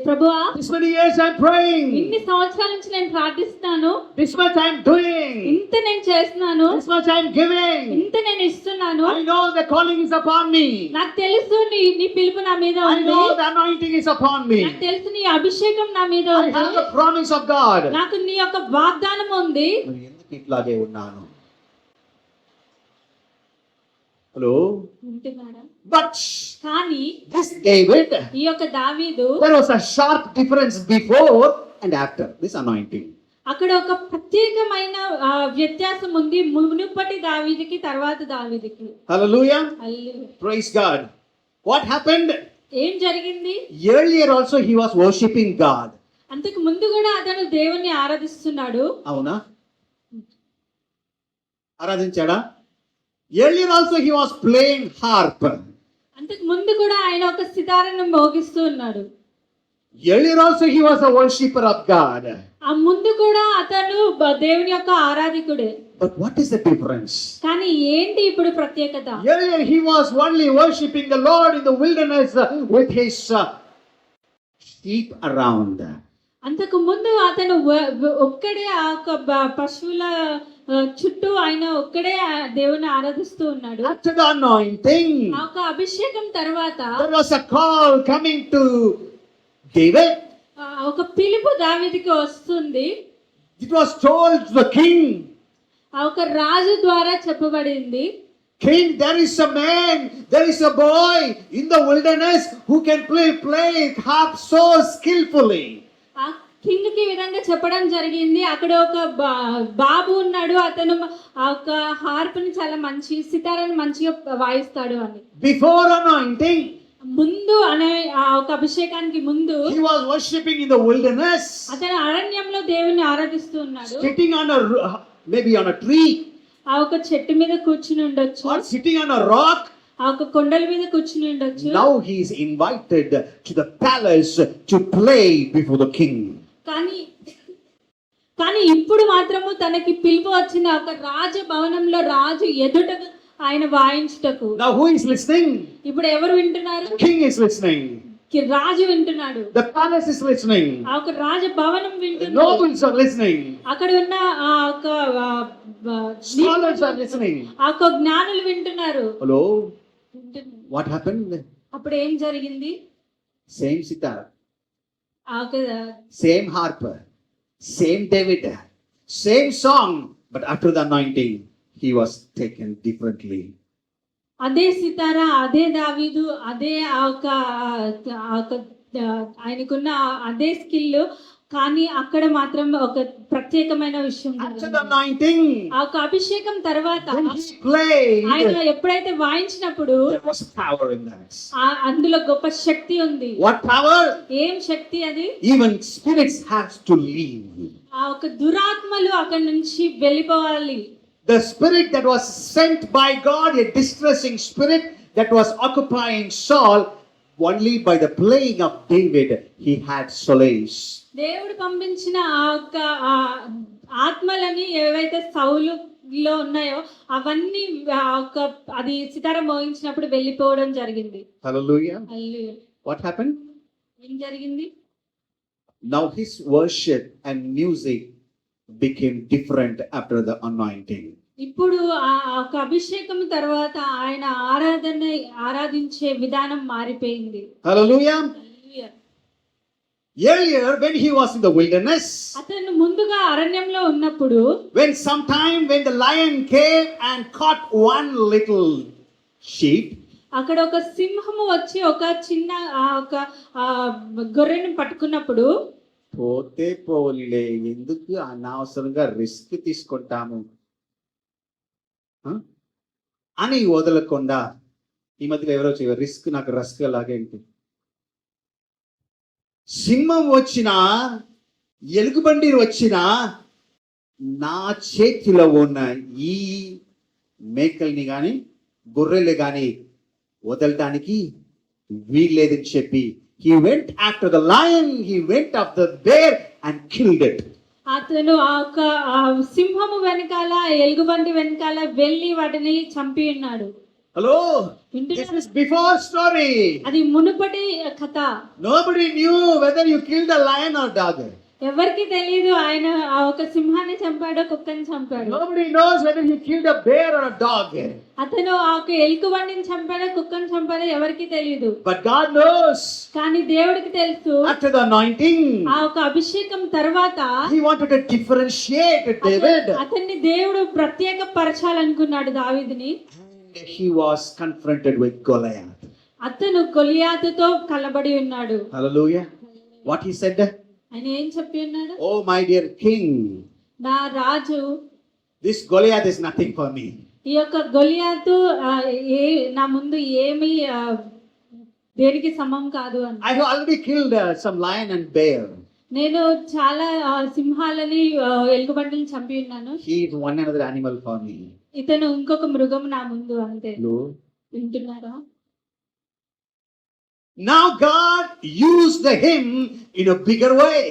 ప్రభువా, this many years I'm praying, ఇన్ని సంవత్సరాల నుంచి నేను ప్రార్థిస్తున్నాను, this much I'm doing, ఇంత నేను చేస్తున్నాను, this much I'm giving, ఇంత నేను ఇస్తున్నాను. I know the calling is upon me, నాకు తెలుసు నీ పిలుపు నా మీద I ఉంది, know the anointing is upon me, నాకు తెలుసు నీ అభిషేకం నా మీద I ఉంది, have the promise of God. నాకు నీ యొక్క వాగ్దానం ఉంది. మరి ఎందుకు ఇట్లాగే ఉన్నాను? హలో, వింటున్నారా? but కానీ this David, ఈ యొక్క దావీదు, there was a sharp difference before and after this anointing. అక్కడ ఒక ప్రత్యేకమైన వ్యత్యాసం ఉంది మునుపటి దావీదుకి తర్వాత దావీదుకి. Hallelujah. Hallelujah. Praise God. What happened? ఏం జరిగింది? Earlier also he was worshipping God. అంతకు ముందు కూడా అతను దేవుణ్ణి ఆరాధిస్తున్నాడు. అవునా? ఆరాధించాడా? Earlier also he was playing harp. అంతకు ముందు కూడా ఆయన ఒక సితారను మోగిస్తూ ఉన్నాడు. Earlier also he was a worshipper of God. ఆ ముందు కూడా అతను దేవుని యొక్క ఆరాధికుడే. But what is the difference? కానీ ఏంటి ఇప్పుడు ప్రత్యేకత? Earlier he was only worshiping the Lord in the wilderness with his sheep around. అంతకు ముందు అతను ఒక్కడే ఆ యొక్క పశువుల చుట్టూ ఆయన ఒక్కడే దేవుని ఆరాధిస్తూ ఉన్నాడు. After the anointing, ఆ యొక్క అభిషేకం తర్వాత there was a call coming to David. ఒక పిలుపు దావీదుకి వస్తుంది. It was told to the king. ఆ ఒక రాజు ద్వారా చెప్పబడింది, King, there is a man, there is a boy in the wilderness who can play harp so skillfully. ఆ king కి విధంగా చెప్పడం జరిగింది. అక్కడ ఒక బాబు ఉన్నాడు, అతను ఆ ఒక హార్ప్ ని చాలా మంచి, సితారాన్ని మంచిగా వాయిస్తాడు అని. Before anointing, ముందు అనే ఆ ఒక అభిషేకానికి ముందు he was worshiping in the wilderness, అతను అరణ్యంలో దేవుని ఆరాధిస్తూ ఉన్నాడు. sitting on maybe on a tree, ఆ ఒక చెట్టు మీద కూర్చుని ఉండొచ్చు, or sitting on a rock. ఆ ఒక కొండల మీద కూర్చుని ఉండొచ్చు. Now he is invited to the palace to play before the king. కానీ ఇప్పుడు మాత్రము తనకి పిలుపు వచ్చింది ఒక రాజ భవనంలో రాజు ఎదుట ఆయన వాయించుటకు. Now who is listening? ఇప్పుడు ఎవరు వింటున్నారు? King is listening. రాజు వింటున్నాడు. The palace is listening. ఆ ఒక రాజ భవనం వింటున్నాడు. Nobles are listening. అక్కడ ఉన్న ఆ ఒక Scholars are listening. ఆ ఒక జ్ఞానులు వింటున్నారు. Hello. What happened? అప్పుడు ఏం జరిగింది? Same sitar, ఆ ఒక same harp, same David, same song, but after the anointing he was taken differently. అదే సితారా, అదే దావీదు, అదే ఆయనకున్న అదే స్కిల్, కానీ అక్కడ మాత్రం ఒక ప్రత్యేకమైన విషయం After జరిగింది. the anointing, ఆ ఒక అభిషేకం తర్వాత when he played, ఆయన ఎప్పుడైతే వాయించినప్పుడు there was power in that. అందులో గొప్ప శక్తి ఉంది. What power? ఏం శక్తి అది? Even spirits have to leave. ఆ ఒక దురాత్మలు అక్కడి నుంచి వెళ్ళిపోవాలి. The spirit that was sent by God, a distressing spirit that was occupying Saul, only by the playing of David, he had solace. దేవుడు పంపించిన ఆ యొక్క ఆత్మలని ఏవైతే సౌలులో ఉన్నాయో అవన్నీ అది సితార మోగించినప్పుడు వెళ్ళిపోవడం జరిగింది. Hallelujah. హల్లెలూయా. What happened? ఏం జరిగింది? Now his worship and music became different after the anointing. ఇప్పుడు ఆ ఒక అభిషేకం తర్వాత ఆయన ఆరాధించే విధానం మారిపోయింది. Hallelujah. Hallelujah. Earlier, when he was in the wilderness, అతను ముందుగా అరణ్యంలో ఉన్నప్పుడు when the lion came and caught one little sheep, అక్కడ ఒక సింహము వచ్చి ఒక చిన్న ఒక గొర్రెను పట్టుకున్నప్పుడు, పోతే పోలే ఎందుకు అనవసరంగా రిస్క్ తీసుకుంటాము అని వదలకుండా, ఈ మధ్యలో ఎవరో చెప్పారు రిస్క్ నాకు రస్క్ లాగేంటి, సింహం వచ్చినా ఎలుగుబండి వచ్చినా నా చేతిలో ఉన్న ఈ మేకల్ని గాని గొర్రెల్ని గాని వదలటానికి వీల్లేదని చెప్పి he went after the lion, he went after the bear and killed it. అతను ఆ సింహము వెనకాల ఎలుగుబంటి వెనకాల వెళ్ళి వాటిని చంపి ఉన్నాడు. Hello, this is before story. అది మునుపటి కథ. Nobody knew whether you killed a lion or dog. ఎవరికి తెలియదు ఆయన ఆ ఒక సింహాన్ని చంపాడో కుక్కని చంపాడు. Nobody knows whether he killed a bear or a dog. అతను ఆ ఒక ఎలుగుబంటిని చంపాడో కుక్కని చంపాడో ఎవరికి తెలియదు. But God knows. కానీ దేవుడికి తెలుసు. After the anointing, ఆ ఒక అభిషేకం తర్వాత he wanted to differentiate David. అతన్ని దేవుడు ప్రత్యేక పరచాలనుకున్నాడు దావీదుని. And he was confronted with Goliath. అతను గొలియాతుతో కలబడి ఉన్నాడు. Hallelujah. What he said? ఆయన ఏం చెప్పి ఉన్నాడు? Oh my dear king, నా రాజు, this Goliath is nothing for me. ఈ యొక్క గొలియాతు నా ముందు ఏమి దేనికి సమం కాదు అని. I have already killed some lion and bear. నేను చాలా సింహాలని ఎలుగుబంటిని చంపి ఉన్నాను. He is one another animal for me. ఇతను ఇంకొక మృగం నా ముందు అంతే. No. వింటున్నారా? Now God used him in a bigger way.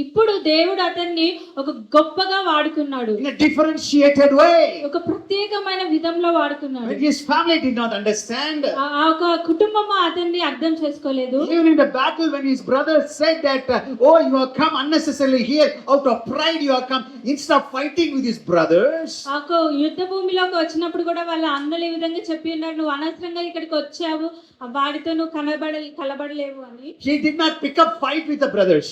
ఇప్పుడు దేవుడు అతన్ని ఒక గొప్పగా వాడుకున్నాడు. In a differentiated way. ఒక ప్రత్యేకమైన విధంలో వాడుకున్నాడు. When his family did not understand. ఆ ఒక కుటుంబము అతన్ని అర్థం చేసుకోలేదు. Even in the battle when his brothers said that, oh, you have come unnecessarily here, out of pride you have come, instead of fighting with his brothers. ఆ ఒక యుద్ధ భూమిలోకి వచ్చినప్పుడు కూడా వాళ్ళ అన్నలు ఈ విధంగా చెప్పి ఉన్నారు, నువ్వు అనవసరంగా ఇక్కడికి వచ్చావు, వాడితో నువ్వు కలబడలేవు అని. He did not pick up fight with the brothers.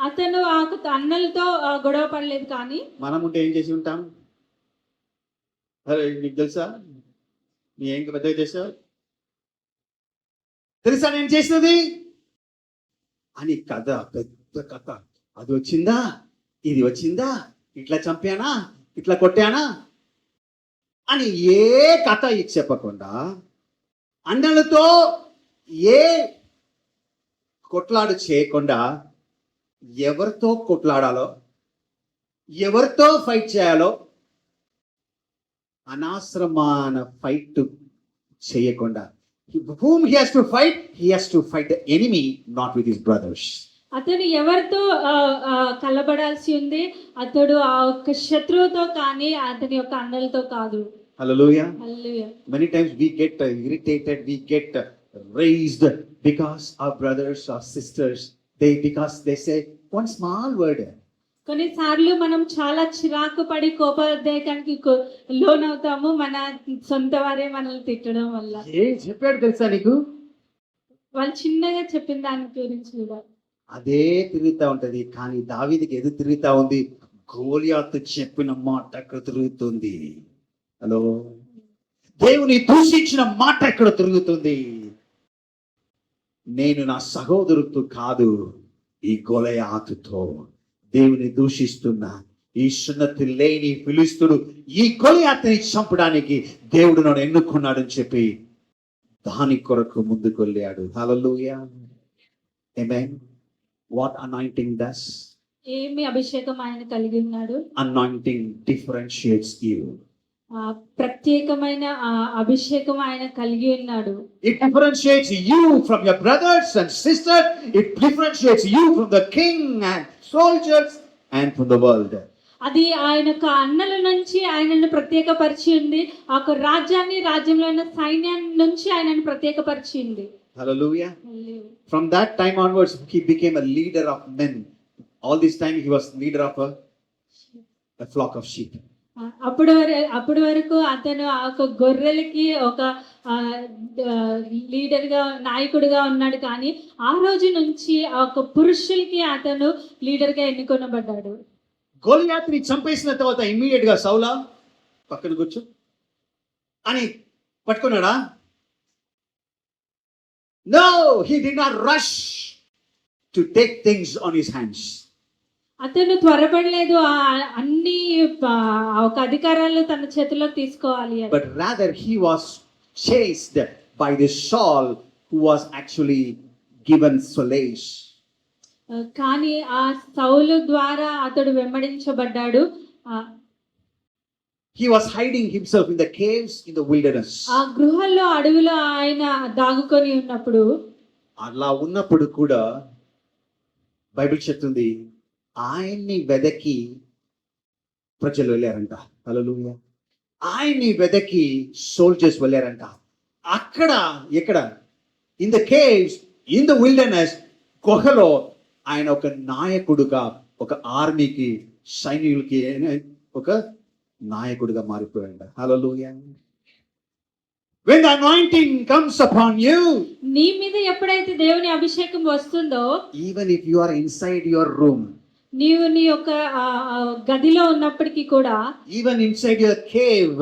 అతను ఆ అన్నలతో గొడవ పడలేదు. కానీ మనం ఉంటే ఏం చేసి ఉంటాం? అరే నీకు తెలుసా నీ ఏం పెద్దగా చేసావు, తెలుసా నేను చేసినది అని కథ, పెద్ద కథ, అది వచ్చిందా ఇది వచ్చిందా, ఇట్లా చంపానా ఇట్లా కొట్టానా అని ఏ కథ చెప్పకుండా, అన్నలతో ఏ కొట్లాడు చేయకుండా, ఎవరితో కొట్లాడాలో ఎవరితో ఫైట్ చేయాలో అనవసరమైన ఫైట్ చేయకుండా, whom he has to fight the enemy, not with his brothers. అతను ఎవరితో కలబడాల్సి ఉంది, అతడు ఆ ఒక్క శత్రువుతో కానీ అతని యొక్క అన్నలతో కాదు. Hallelujah. Hallelujah. Many times we get irritated, we get raised because our brothers or sisters, because they say one small word. కొన్నిసార్లు మనం చాలా చిరాకు పడి కోపోద్రేకానికి లోనవుతాము, మన సొంత వారే మనల్ని తిట్టడం వల్ల. ఏం చెప్పాడు తెలుసా నీకు? వాళ్ళు చిన్నగా చెప్పిన దాని గురించి కూడా అదే తిరుగుతా ఉంటది. కానీ దావీదుకి ఎదురు తిరుగుతా ఉంది, గోలియాతు చెప్పిన మాటకు తిరుగుతుంది. హలో, దేవుని దూషించిన మాట ఎక్కడ తిరుగుతుంది? నేను నా సహోదరుతో కాదు, ఈ గొలయాతుతో దేవుని దూషిస్తున్నా. ఈ సున్నతి లేని ఫిలిష్తుడు ఈ గొలయాతుని చంపడానికి దేవుడు నన్ను ఎన్నుకున్నాడని చెప్పి దాని కొరకు ముందుకు వెళ్ళాడు. Hallelujah. Amen. What anointing does? ఏమి అభిషేకం ఆయన కలిగి ఉన్నాడు? Anointing differentiates you. ప్రత్యేకమైన అభిషేకం ఆయన కలిగి ఉన్నాడు. It differentiates you from your brothers and sisters. It differentiates you from the king and soldiers and from the world. అది ఆయన యొక్క అన్నల నుంచి ఆయనను ప్రత్యేకపరిచి ఉంది. ఆ యొక్క రాజ్యంలో ఉన్న సైన్యాన్ని నుంచి ఆయనను ప్రత్యేకపరిచి ఉంది. Hallelujah. From that time onwards, he became a leader of men. All this time he was leader of a flock of sheep. అప్పటి వరకు అతను ఆ యొక్క గొర్రెలకి ఒక లీడర్గా, నాయకుడిగా ఉన్నాడు. కానీ ఆ రోజు నుంచి ఆ యొక్క పురుషులకి అతను లీడర్గా ఎన్నుకొనబడ్డాడు. గొలియాతుని చంపేసిన తర్వాత ఇమ్మీడియట్ గా సౌలా పక్కన కూర్చో అని పట్టుకున్నాడా? No, he did not rush to take things on his hands. అతను త్వరపడలేదు అన్ని ఒక అధికారాలు తన చేతిలో తీసుకోవాలి అని. But rather he was chased by the Saul who was actually given solace. కానీ ఆ సౌలు ద్వారా అతడు వెంబడించబడ్డాడు. He was hiding himself in the caves in the wilderness. ఆ గృహంలో, అడవిలో ఆయన దాగుకొని ఉన్నప్పుడు, అలా ఉన్నప్పుడు కూడా బైబిల్ చెప్తుంది ఆయన్ని వెదకి ప్రజలు వెళ్ళారంట. హల్లెలూయా. ఆయన్ని వెదకి సోల్జర్స్ వెళ్ళారంట. అక్కడ ఎక్కడ? In the caves, in the wilderness, గుహలో ఆయన ఒక నాయకుడుగా, ఒక ఆర్మీకి, సైనికులకి ఒక నాయకుడిగా మారిపోయాడు. హల్లెలూయా. When the anointing comes upon you, నీ మీద ఎప్పుడైతే దేవుని అభిషేకం వస్తుందో, even if you are inside your room, నీవు నీ యొక్క గదిలో ఉన్నప్పటికీ కూడా, even inside your cave,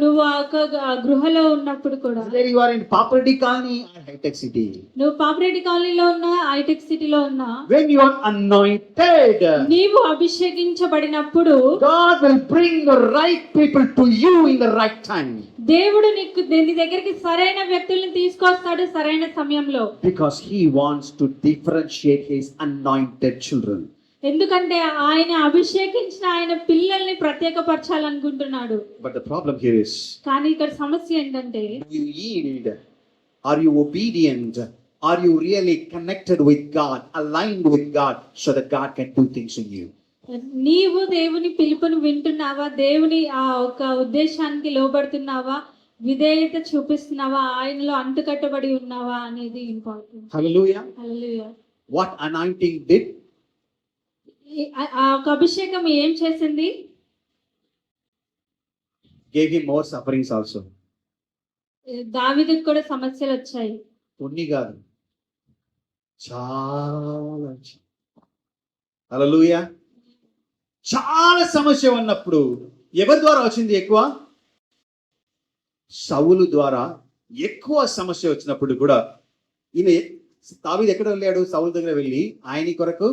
నువ్వు ఆ యొక్క గృహలో ఉన్నప్పుడు కూడా, whether you are in Papardi Colony or High-Tech City, నువ్వు పాపిరెడ్డి కాలనీలో ఉన్నా, హైటెక్ సిటీలో ఉన్నా, when you are anointed, నీవు అభిషేకించబడినప్పుడు God will bring the right people to you in the right time. దేవుడు నీ దగ్గరికి సరైన వ్యక్తులను తీసుకొస్తాడు సరైన సమయంలో. Because he wants to differentiate his anointed children. ఎందుకంటే ఆయన అభిషేకించిన ఆయన పిల్లల్ని ప్రత్యేకపరచాలనుకుంటున్నాడు. But the problem here is, కానీ ఇక్కడ సమస్య ఏంటంటే, do you yield? Are you obedient? Are you really connected with God, aligned with God, so that God can do things in you? నీవు దేవుని పిలుపుని వింటున్నావా? దేవుని ఆ ఒక ఉద్దేశానికి లోబడుతున్నావా? విధేయత చూపిస్తున్నావా? ఆయనలో అంటుకట్టబడి ఉన్నావా అనేది important. Hallelujah. Hallelujah. What anointing did? ఆ ఒక అభిషేకం ఏం చేసింది? Gave him more sufferings also. దావీదుకు కూడా సమస్యలు వచ్చాయి. కొన్ని కాదు, చాలా వచ్చాయి. హల్లెలూయా. చాలా సమస్య ఉన్నప్పుడు ఎవరి ద్వారా వచ్చింది ఎక్కువ? సౌలు ద్వారా ఎక్కువ సమస్య వచ్చినప్పుడు కూడా ఈయన దావీదు ఎక్కడ వెళ్ళాడు? సౌలు దగ్గర వెళ్ళి ఆయన కొరకు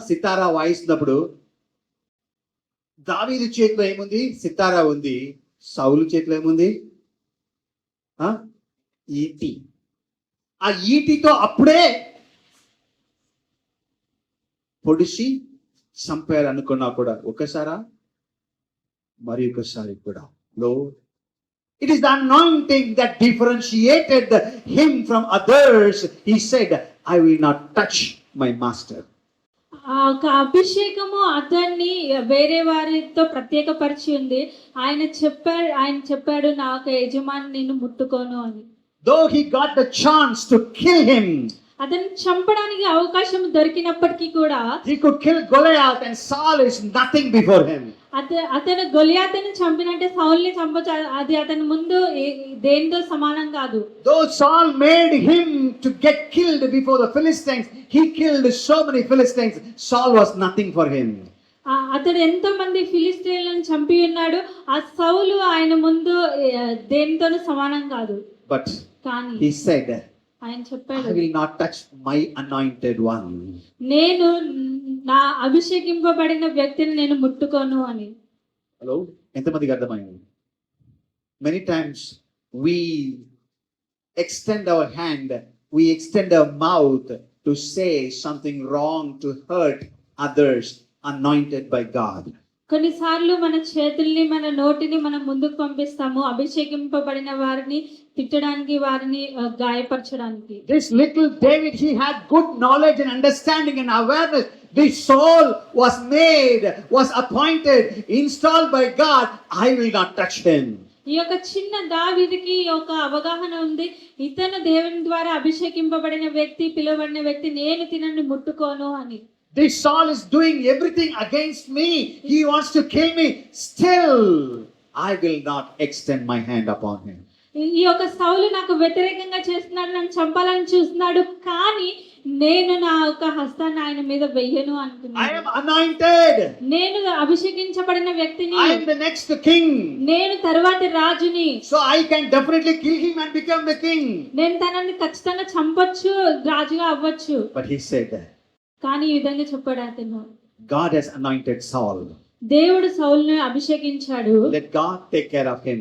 సితారా వాయిస్తున్నప్పుడు దావీదు చేతిలో ఏముంది? సితారా ఉంది. సౌలు చేతిలో ఏముంది? ఈటి. ఆ ఈటితో అప్పుడే పొడిచి చంపారు అనుకున్నా కూడా ఒకసారా మరి ఒకసారి కూడా Lord, it is the anointing that differentiated him from others. He said, I will not touch my master. ఆ ఒక అభిషేకము అతన్ని వేరే వారితో ప్రత్యేకపరిచి ఉంది. ఆయన చెప్పాడు నా ఒక యజమాని నిన్ను ముట్టుకోను అని. Though he got the chance to kill him, అతన్ని చంపడానికి అవకాశం దొరికినప్పటికీ కూడా, he could kill Goliath and Saul is nothing before him. అతను గొలియాతుని చంపినట్టే సౌల్ని చంపొచ్చు. అది అతని ముందు దేనితో సమానం కాదు. Though Saul made him to get killed before the Philistines, he killed so many Philistines. Saul was nothing for him. అతడు ఎంతో మంది ఫిలిస్తీన్లను చంపి ఉన్నాడు. ఆ సౌలు ఆయన ముందు దేనితోనూ సమానం కాదు. But కానీ he said, ఆయన I చెప్పాడు, will not touch my anointed one. నేను నా అభిషేకింపబడిన వ్యక్తిని నేను ముట్టుకోను అని. Hello? ఎంతమందికి అర్థమైంది? Many times we extend our hand, we extend our mouth to say something wrong to hurt others anointed by God. కొన్నిసార్లు మన చేతుల్ని మన నోటిని మనం ముందుకు పంపిస్తాము అభిషేకింపబడిన వారిని తిట్టడానికి, వారిని గాయపరచడానికి. This little David, he had good knowledge and understanding and awareness. This Saul was made, was appointed, installed by God. I will not touch him. ఈ యొక్క చిన్న దావీదుకి ఒక అవగాహన ఉంది. ఇతను దేవుని ద్వారా అభిషేకింపబడిన వ్యక్తి, పిలువబడిన వ్యక్తి, నేను తినని ముట్టుకోను అని. This Saul is doing everything against me. He wants to kill me. Still, I will not extend my hand upon him. ఈ యొక్క సౌలు నాకు వ్యతిరేకంగా చేస్తున్నాడు, నన్ను చంపాలని చూస్తున్నాడు, కానీ నేను నా యొక్క హస్తాన్ని ఆయన మీద వెయ్యను I అనుకున్నాను. am anointed. నేను అభిషేకించబడిన వ్యక్తిని, I am the next king. నేను తరువాతి రాజుని, So I can definitely kill him and become the king. నేను తనని ఖచ్చితంగా చంపొచ్చు, రాజుగా అవ్వచ్చు. But he said, కానీ ఈ విధంగా చెప్పాడు అతను, God has anointed Saul. దేవుడు సౌలుని అభిషేకించాడు, Let God take care of him.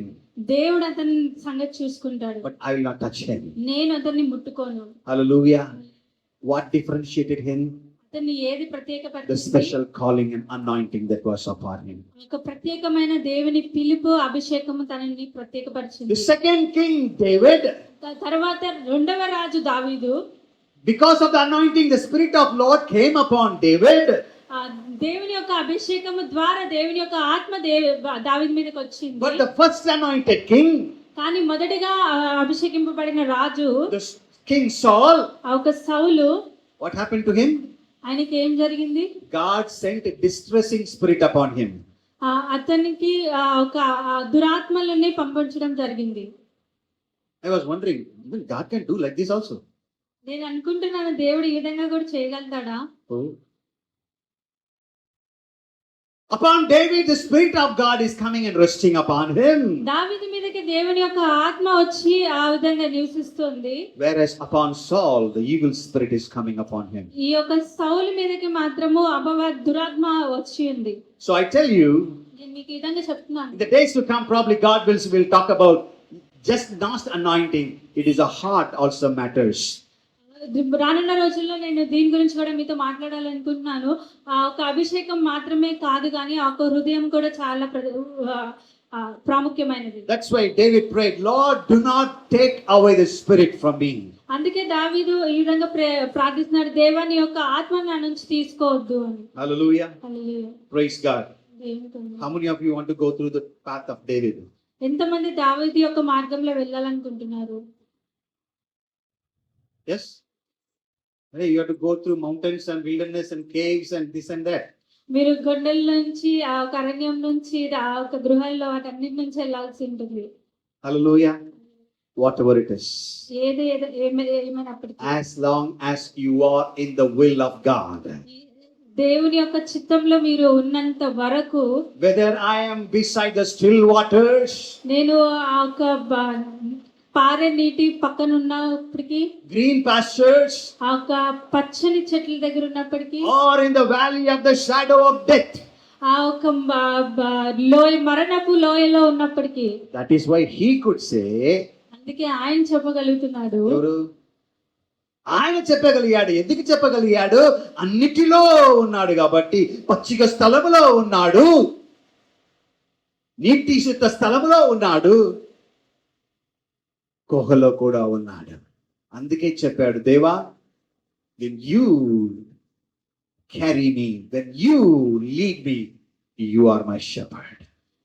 దేవుడు అతని సంగతి చూసుకుంటాడు, But I will not touch him. నేను అతన్ని ముట్టుకోను. Hallelujah. What differentiated him? అతన్ని ఏది The ప్రత్యేకపరిచింది? special calling and anointing that was upon him. ఒక ప్రత్యేకమైన దేవుని పిలుపు, అభిషేకము తనని The ప్రత్యేకపరిచింది. second king, David, తర్వాత రెండవ రాజు దావీదు, because of the anointing, the Spirit of Lord came upon David. ఆ దేవుని యొక్క అభిషేకము ద్వారా దేవుని యొక్క ఆత్మ దావీదు మీదకి వచ్చింది. But the first anointed king, కానీ మొదటిగా అభిషేకింపబడిన రాజు the King Saul, ఆ ఒక సౌలు, what happened to him? ఆయనకి ఏం జరిగింది? God sent a distressing spirit upon him. అతనికి ఒక దురాత్మలని పంపించడం జరిగింది. I was wondering, even God can do like this also. నేను అనుకుంటున్నాను, దేవుడు ఈ విధంగా కూడా చేయగలుగుతాడా? Oh. Upon David, the Spirit of God is coming and resting upon him. దావీదు మీదకి దేవుని యొక్క ఆత్మ వచ్చి ఆ విధంగా నివసిస్తుంది. Whereas upon Saul, the evil spirit is coming upon him. ఈ యొక్క సౌలు మీదకి మాత్రము దురాత్మ వచ్చి ఉంది. So I tell you, నేను మీకు ఈ విధంగా చెప్తున్నాను, in the days to come, probably God will talk about just not anointing. It is a heart also matters. రానున్న రోజుల్లో నేను దీని గురించి కూడా మీతో మాట్లాడాలనుకుంటున్నాను. ఆ ఒక అభిషేకం మాత్రమే కాదు, కానీ ఆ ఒక హృదయం కూడా చాలా ప్రాముఖ్యమైనది. That's why David prayed, Lord, do not take away the spirit from me. అందుకే దావీదు ఈ విధంగా ప్రార్థిస్తున్నాడు, దేవాని యొక్క ఆత్మను నా నుంచి తీసుకోవద్దు అని. Hallelujah. హల్లెలూయా. Praise God. దేవునికి వందనాలు. How many of you want to go through the path of David? ఎంతమంది దావీదు యొక్క మార్గంలో వెళ్ళాలనుకుంటున్నారు? Yes? Hey, you have to go through mountains and wilderness and caves and this and that. మీరు కొండల నుంచి, ఆ ఒక అరణ్యం నుంచి, ఆ ఒక గృహాల్లో, వాటన్నిటి నుంచి వెళ్ళాల్సి ఉంటుంది. Hallelujah. Whatever it is. ఏమైనప్పటికీ, As long as you are in the will of God. దేవుని యొక్క చిత్తంలో మీరు ఉన్నంత వరకు, Whether I am beside the still waters, నేను ఆ ఒక పారే నీటి పక్కన ఉన్నప్పటికీ, green pastures, ఆ ఒక పచ్చని చెట్ల దగ్గర ఉన్నప్పటికీ, or in the valley of the shadow of death. ఆ ఒక మరణపు లోయలో ఉన్నప్పటికీ, That is why he could say, అందుకే ఆయన చెప్పగలుగుతున్నాడు. ఎవరు? ఆయన చెప్పగలిగాడు. ఎందుకు చెప్పగలిగాడు? అన్నిటిలో ఉన్నాడు కాబట్టి. పచ్చిక స్థలములో ఉన్నాడు, నీటి శుద్ధ స్థలములో ఉన్నాడు, గుహలో కూడా ఉన్నాడు. అందుకే చెప్పాడు, దేవా, when you carry me, when you lead me, you are my shepherd.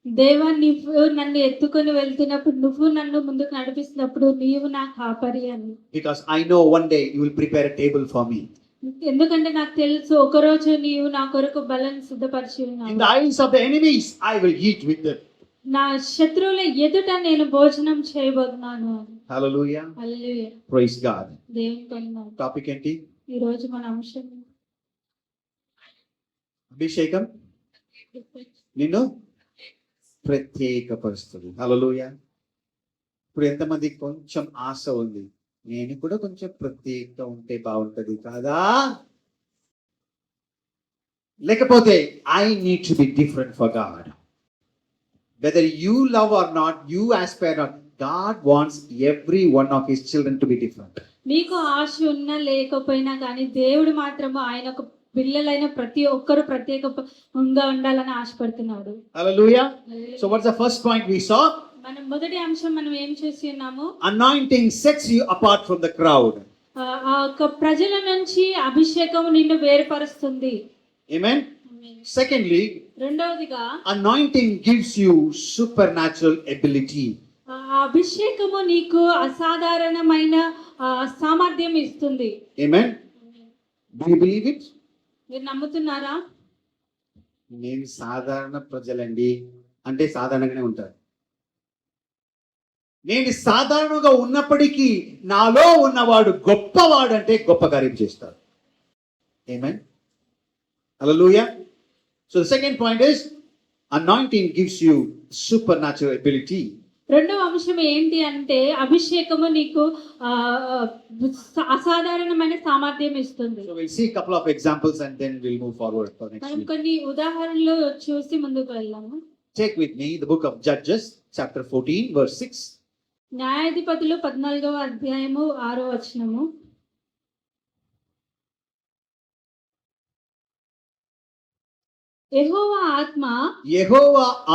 దేవా, నువ్వు నన్ను ఎత్తుకొని వెళ్తున్నప్పుడు, నువ్వు నన్ను ముందుకు నడిపిస్తున్నప్పుడు, నీవు నా కాపరి అని. Because I know one day you will prepare a table for me. ఎందుకంటే నాకు తెలుసు, ఒకరోజు నీవు నా కొరకు బలను సిద్ధపరిచి In ఉన్నావు. the eyes of the enemies, I will eat with them. నా శత్రువుల ఎదుట నేను భోజనం చేయబోతున్నాను. Hallelujah. హల్లెలూయా. Praise God. దేవునికి వందనాలు. Topic ఏంటి? ఈ రోజు మన అంశం అభిషేకం. నిన్ను ప్రత్యేకపరుస్తుంది. హల్లెలూయా. ఇప్పుడు ఎంతమంది కొంచెం ఆశ ఉంది, నేను కూడా కొంచెం ప్రత్యేక ఉంటే బాగుంటది కాదా? లేకపోతే I need to be different for God. Whether you love or not, you Aspire not, God wants every one of his children to be different. మీకు ఆశ ఉన్నా లేకపోయినా కానీ దేవుడు మాత్రము ఆయన ఒక పిల్లలైన ప్రతి ఒక్కరు ప్రత్యేకంగా ఉండాలని ఆశపడుతున్నాడు. Hallelujah. So what's the first point we saw? మనం మొదటి అంశం మనం ఏం చూసి ఉన్నాము? Anointing sets you apart from the crowd. ఆ యొక్క ప్రజల నుంచి అభిషేకం నిన్ను వేరుపరుస్తుంది. Amen. Secondly, రెండవదిగా anointing gives you supernatural ability. ఆ అభిషేకము నీకు అసాధారణమైన సామర్థ్యం ఇస్తుంది. Amen. Do you believe it? మీరు నమ్ముతున్నారా? నేను సాధారణ ప్రజలండి అంటే సాధారణంగానే ఉంటారు. నేను సాధారణంగా ఉన్నప్పటికీ నాలో ఉన్నవాడు గొప్పవాడు అంటే గొప్ప కార్యం చేస్తాడు. Amen. Hallelujah. So the second point is anointing gives you supernatural ability. రెండవ అంశం ఏంటి అంటే అభిషేకము నీకు అసాధారణమైన సామర్థ్యం ఇస్తుంది. So we'll see a couple of examples and then we'll move forward for next మనం week. కొన్ని ఉదాహరణలు చూసి ముందుకు వెళ్దాము. Take with me the book of Judges, chapter 14, verse 6. న్యాయాధిపతులు 14వ అధ్యాయము 6వ వచనము. యెహోవా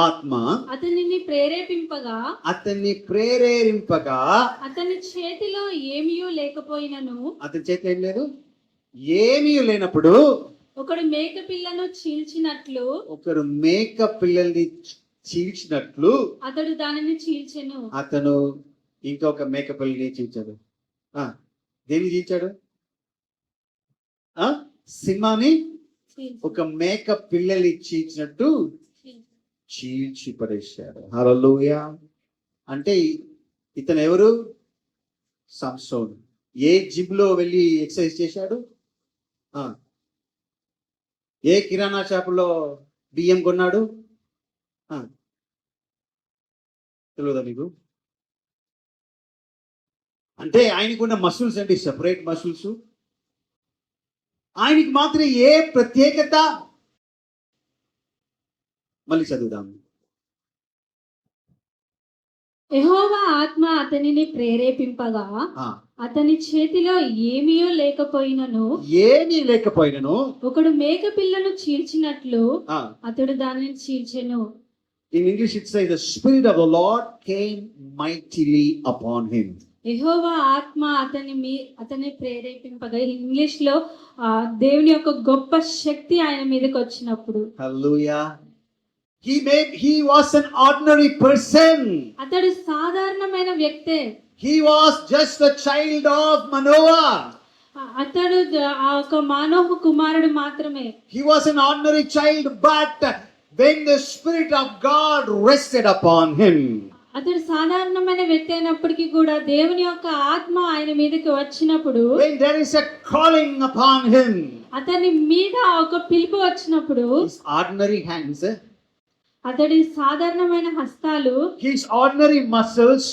ఆత్మ అతనిని ప్రేరేపింపగా అతని చేతిలో ఏమీయూ లేకపోయినను, అతని చేతిలో ఏం లేదు, ఏమీ లేనప్పుడు ఒకడు మేక పిల్లను చీల్చినట్లు అతడు దానిని చీల్చెను. అతను ఇంకొక మేక పిల్లని చీల్చాడు. దేన్ని చీల్చాడు? సింహాన్ని ఒక మేక పిల్లల్ని చీల్చినట్టు చీల్చి పడేశాడు. హల్లెలూయా. అంటే ఇతను ఎవరు? సంసోన్. ఏ జిమ్ లో వెళ్ళి ఎక్సర్సైజ్ చేశాడు? ఏ కిరాణా షాపులో బియ్యం కొన్నాడు? తెలియదా మీకు? అంటే ఆయనకున్న మసిల్స్ అంటే సెపరేట్ మసిల్స్. ఆయనకి మాత్రం ఏ ప్రత్యేకత? మళ్ళీ చదువుదాం. యెహోవా ఆత్మ అతనిని ప్రేరేపింపగా అతని చేతిలో ఏమీ లేకపోయినను ఒకడు మేక పిల్లను చీల్చినట్లు అతడు దానిని చీల్చెను. In English it says the spirit of the Lord came mightily upon him. యెహోవా ఆత్మ అతని ప్రేరేపింపగా, ఇంగ్లీష్ లో దేవుని యొక్క గొప్ప శక్తి ఆయన మీదకి వచ్చినప్పుడు. Hallelujah. He was an ordinary person. అతడు సాధారణమైన వ్యక్తే. He was just a child of Manoah. అతడు ఒక మానోహ కుమారుడు మాత్రమే. He was an ordinary child, but when the spirit of God rested upon him, అతడు సాధారణమైన వ్యక్తి అయినప్పటికీ కూడా దేవుని యొక్క ఆత్మ ఆయన మీదకి వచ్చినప్పుడు, when there is a calling upon him, అతని మీద ఒక పిలుపు వచ్చినప్పుడు, his ordinary hands, అతడి సాధారణమైన హస్తాలు, his ordinary muscles,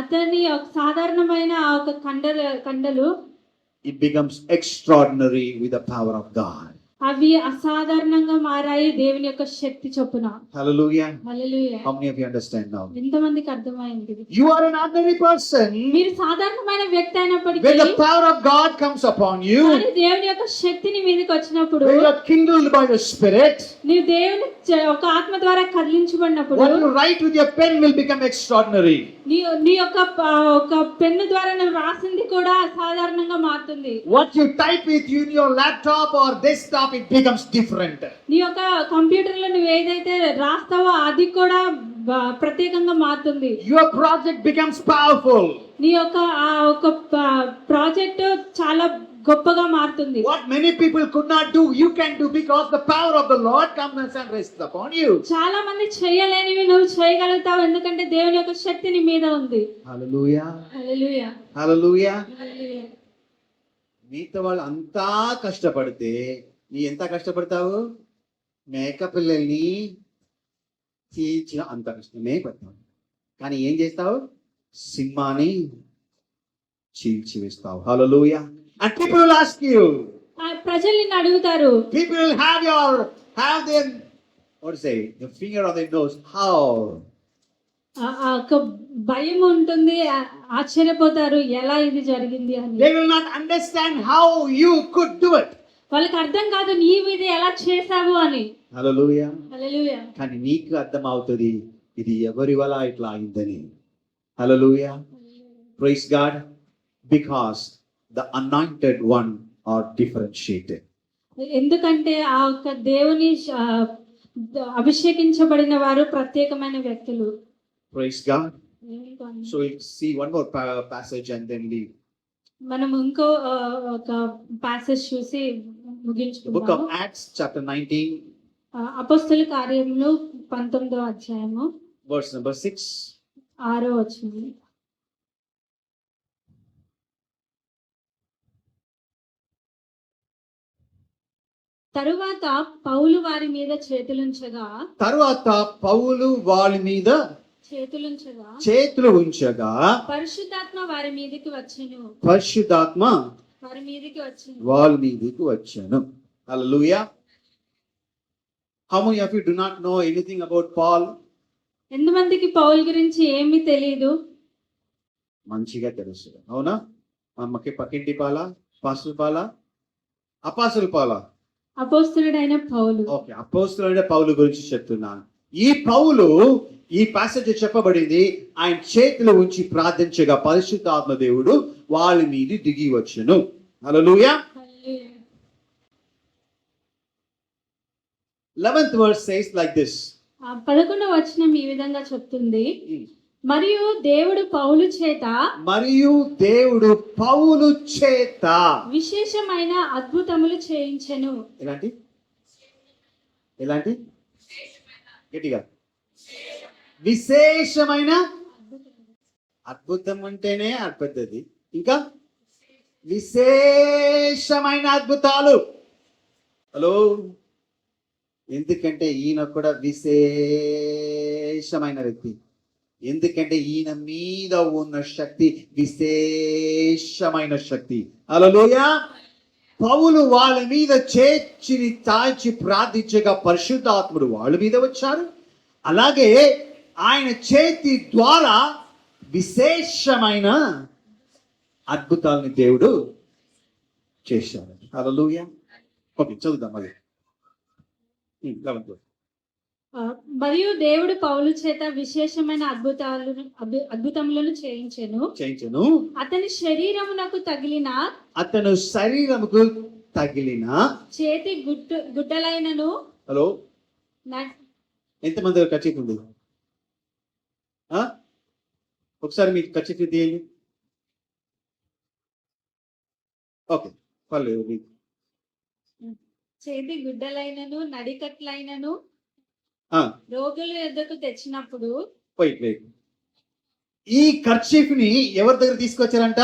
అతని ఒక సాధారణమైన ఒక కండలు, it becomes extraordinary with the power of God. అవి అసాధారణంగా మారాయి దేవుని యొక్క శక్తి చొప్పున. Hallelujah. Hallelujah. How many of you understand now? ఎంతమందికి అర్థమైంది? You are an ordinary person. మీరు సాధారణమైన వ్యక్తి అయినప్పటికీ When the power of God comes upon you, దేవుని యొక్క శక్తిని మీదకి వచ్చినప్పుడు, when you are kindled by the Spirit, నీవు దేవుని ఒక ఆత్మ ద్వారా కదిలించబడినప్పుడు, what you write with your pen will become extraordinary. నీ యొక్క ఒక పెన్ను ద్వారా నువ్వు రాసింది కూడా అసాధారణంగా మారుతుంది. What you type with in your laptop or desktop, it becomes different. నీ యొక్క కంప్యూటర్ లో నువ్వు ఏదైతే రాస్తావో అది కూడా ప్రత్యేకంగా మారుతుంది. Your project becomes powerful. నీ యొక్క ఒక ప్రాజెక్ట్ చాలా గొప్పగా మారుతుంది. What many people could not do, you can do because the power of the Lord comes and rests upon you. చాలా మంది చేయలేనివి నువ్వు చేయగలుగుతావు, ఎందుకంటే దేవుని యొక్క శక్తి నీ మీద ఉంది. Hallelujah. హల్లెలూయా. Hallelujah. హల్లెలూయా. మిగతా వాళ్ళు అంతా కష్టపడితే నీ ఎంత కష్టపడతావు? మేక పిల్లల్ని చీల్చి అంత కష్టమే పడతావు, కానీ ఏం చేస్తావు? సింహాన్ని చీల్చి వేస్తావు. హల్లెలూయా. And people will ask you, ప్రజలు నిన్ను అడుగుతారు, people will have their, what to say, the finger on their nose. How? ఆ ఒక భయం ఉంటుంది, ఆశ్చర్యపోతారు ఎలా ఇది జరిగింది అని. They will not understand how you could do it. వాళ్ళకి అర్థం కాదు నీవు ఇది ఎలా చేసావు అని. హల్లెలూయా. హల్లెలూయా. కానీ నీకు అర్థం అవుతుంది ఇది ఎవరి వల్ల ఇట్లా అయిందని. హల్లెలూయా. Praise God. Because the anointed one are differentiated. ఎందుకంటే ఆ యొక్క దేవుని అభిషేకించబడిన వారు ప్రత్యేకమైన వ్యక్తులు. Praise God. So we'll see one more passage and then leave. మనం ఇంకో ఒక ప్యాసేజ్ చూసి The book ముగించుకుందాము. of Acts chapter 19 అపొస్తలుల కార్యములు 19వ అధ్యాయము verse number 6. 6వ వచనం. తరువాత పౌలు వారి మీద చేతులుంచగా తరువాత పౌలు వాళ్ళ మీద చేతులు ఉంచగా పరిశుద్ధాత్మ వారి మీదకి వచ్చెను. పరిశుద్ధాత్మ వారి మీదకి వచ్చెను. వాళ్ళ మీదకి వచ్చాను. హల్లెలూయా. How many of you do not know anything about Paul? ఎంతమందికి పౌల్ గురించి ఏమీ తెలియదు? మంచిగా తెలుసు, అవునా? అమ్మకి పక్కింటి పాల, పాస్టర్ పాల, అపాసుల పాల? అపోస్తలుడైన పౌలు. ఓకే, అపోస్తలుడైన పౌలు గురించి చెప్తున్నాను. ఈ పౌలు, ఈ ప్యాసేజ్ చెప్పబడింది, ఆయన చేతులు ఉంచి ప్రార్థించగా పరిశుద్ధాత్మ దేవుడు వాళ్ళ మీద దిగి వచ్చును. హల్లెలూయా. 11th verse says like this. 11వ వచనం ఈ విధంగా చెప్తుంది, మరియు దేవుడు పౌలు చేత విశేషమైన అద్భుతములు చేయించెను. ఎలాంటి గట్టిగా విశేషమైన అద్భుతం అంటేనే అద్భుతది, ఇంకా విశేషమైన అద్భుతాలు. హలో. ఎందుకంటే ఈయన కూడా విశేషమైన వ్యక్తి. ఎందుకంటే ఈయన మీద ఉన్న శక్తి విశేషమైన శక్తి. హల్లెలూయా. పౌలు వాళ్ళ మీద చేర్చిని తాల్చి ప్రార్థించగా పరిశుద్ధాత్ముడు వాళ్ళ మీద వచ్చారు. అలాగే ఆయన చేతి ద్వారా విశేషమైన అద్భుతాలని దేవుడు చేశాడు. హల్లెలూయా. ఓకే, చదువుదాం మళ్ళీ. మరియు దేవుడు పౌలు చేత విశేషమైన అద్భుతములను చేయించెను. అతని శరీరమునకు తగిలిన చేతి గుడ్డలైనను. హలో, ఎంతమంది కచ్చిఫ్ ఉంది? ఒకసారి మీకు కచ్చిఫ్ తీయండి. ఓకే, పర్లేదు. చేతి గుడ్డలైనను నడికట్లైనను రోగుల యొద్దకు తెచ్చినప్పుడు. ఈ కర్చీఫ్ ని ఎవరి దగ్గర తీసుకొచ్చారంట?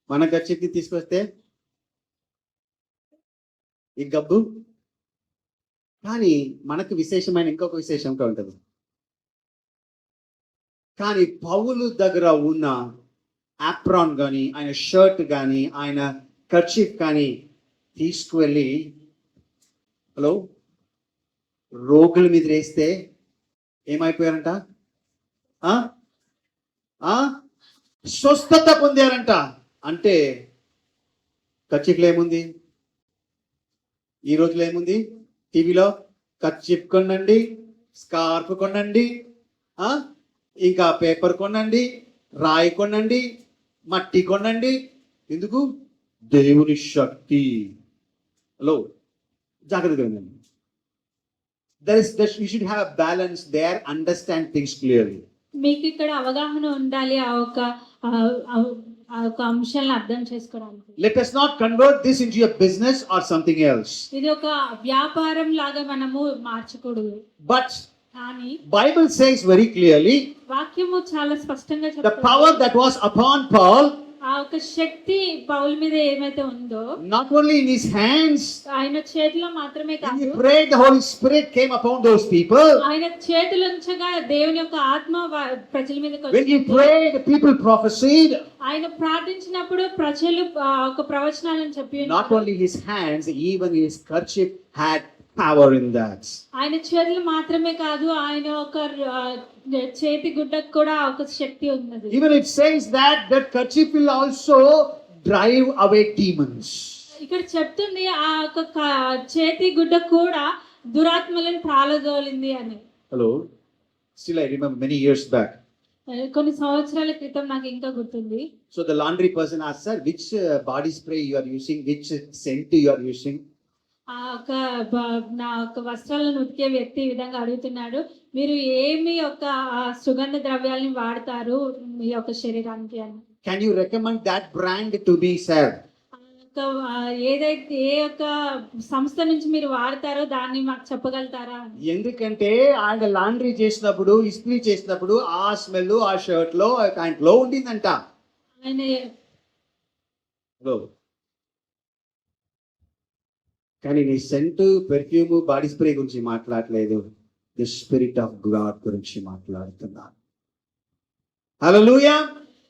మన కర్చీఫ్ ని తీసుకొస్తే ఈ గబ్బు. కానీ మనకు విశేషమైన ఇంకొక విశేషంగా ఉంటుంది. కానీ పౌలు దగ్గర ఉన్న ఆప్రాన్ కానీ, ఆయన షర్ట్ కానీ, ఆయన కర్చీఫ్ కానీ తీసుకువెళ్ళి హలో రోగుల మీద వేస్తే ఏమైపోయారంట? స్వస్థత పొందారంట. అంటే కర్చీఫ్లో ఏముంది? ఈ రోజులో ఏముంది? టీవీలో కర్చీఫ్ కొనండి, స్కార్ఫ్ కొనండి, ఇంకా పేపర్ కొనండి, రాయి కొనండి, మట్టి కొనండి. ఎందుకు? దేవుని శక్తి. హలో, జాగ్రత్తగా ఉండండి. You should have balance there, understand things clearly. మీకు ఇక్కడ అవగాహన ఉండాలి ఆ ఒక అంశాలను అర్థం చేసుకోవడానికి. Let us not convert this into a business or something else. ఇది ఒక వ్యాపారం లాగా మనము మార్చకూడదు. But కానీ Bible says very clearly, వాక్యము చాలా స్పష్టంగా the power that was upon Paul, ఆ ఆ ఒక శక్తి పౌలు మీద ఏమైతే ఉందో not only in his hands, ఆయన చేతిలో మాత్రమే when he కాదు, prayed, the Holy Spirit came upon those people. ఆయన చేతులు ఉంచగా దేవుని యొక్క ఆత్మ ప్రజల మీదకి When he వచ్చింది. prayed, people prophesied. ఆయన ప్రార్థించినప్పుడు ప్రజలు ఒక ప్రవచనాలను చెప్పి Not ఉన్నారు. only his hands, even his kerchief had power in that. ఆయన చేతులు మాత్రమే కాదు, ఆయన ఒక చేతి గుడ్డకు కూడా ఒక శక్తి ఉన్నది. Even it says that that kerchief will also drive away demons. ఇక్కడ చెప్తుంది ఆ ఒక చేతి గుడ్డ కూడా దురాత్మలను ప్రాలదోలింది అని. Hello. Still, I remember many years back. కొన్ని సంవత్సరాల క్రితం నాకు ఇంకా గుర్తుంది. So the laundry person asked, sir, which body spray you are using, which scent you are using. ఆ ఒక నా ఒక వస్త్రాలను ఉతికే వ్యక్తి ఈ విధంగా అడుగుతున్నాడు, మీరు ఏమి యొక్క సుగంధ ద్రవ్యాలని వాడతారు మీ యొక్క శరీరానికి అని. Can you recommend that brand to me, sir? ఏదైతే ఏ యొక్క సంస్థ నుంచి మీరు వాడతారో దాన్ని మాకు చెప్పగలుగుతారా అని. ఎందుకంటే ఆయన లాండ్రీ చేసినప్పుడు ఇస్త్రీ చేసినప్పుడు ఆ స్మెల్ ఆ షర్ట్ లో ప్యాంట్ లో ఉండిందంట. ఆయన Hello. కానీ నీ సెంట్ పెర్ఫ్యూమ్ బాడీ స్ప్రే గురించి మాట్లాడలేదు, ది స్పిరిట్ ఆఫ్ గాడ్ గురించి మాట్లాడుతున్నా. Hallelujah.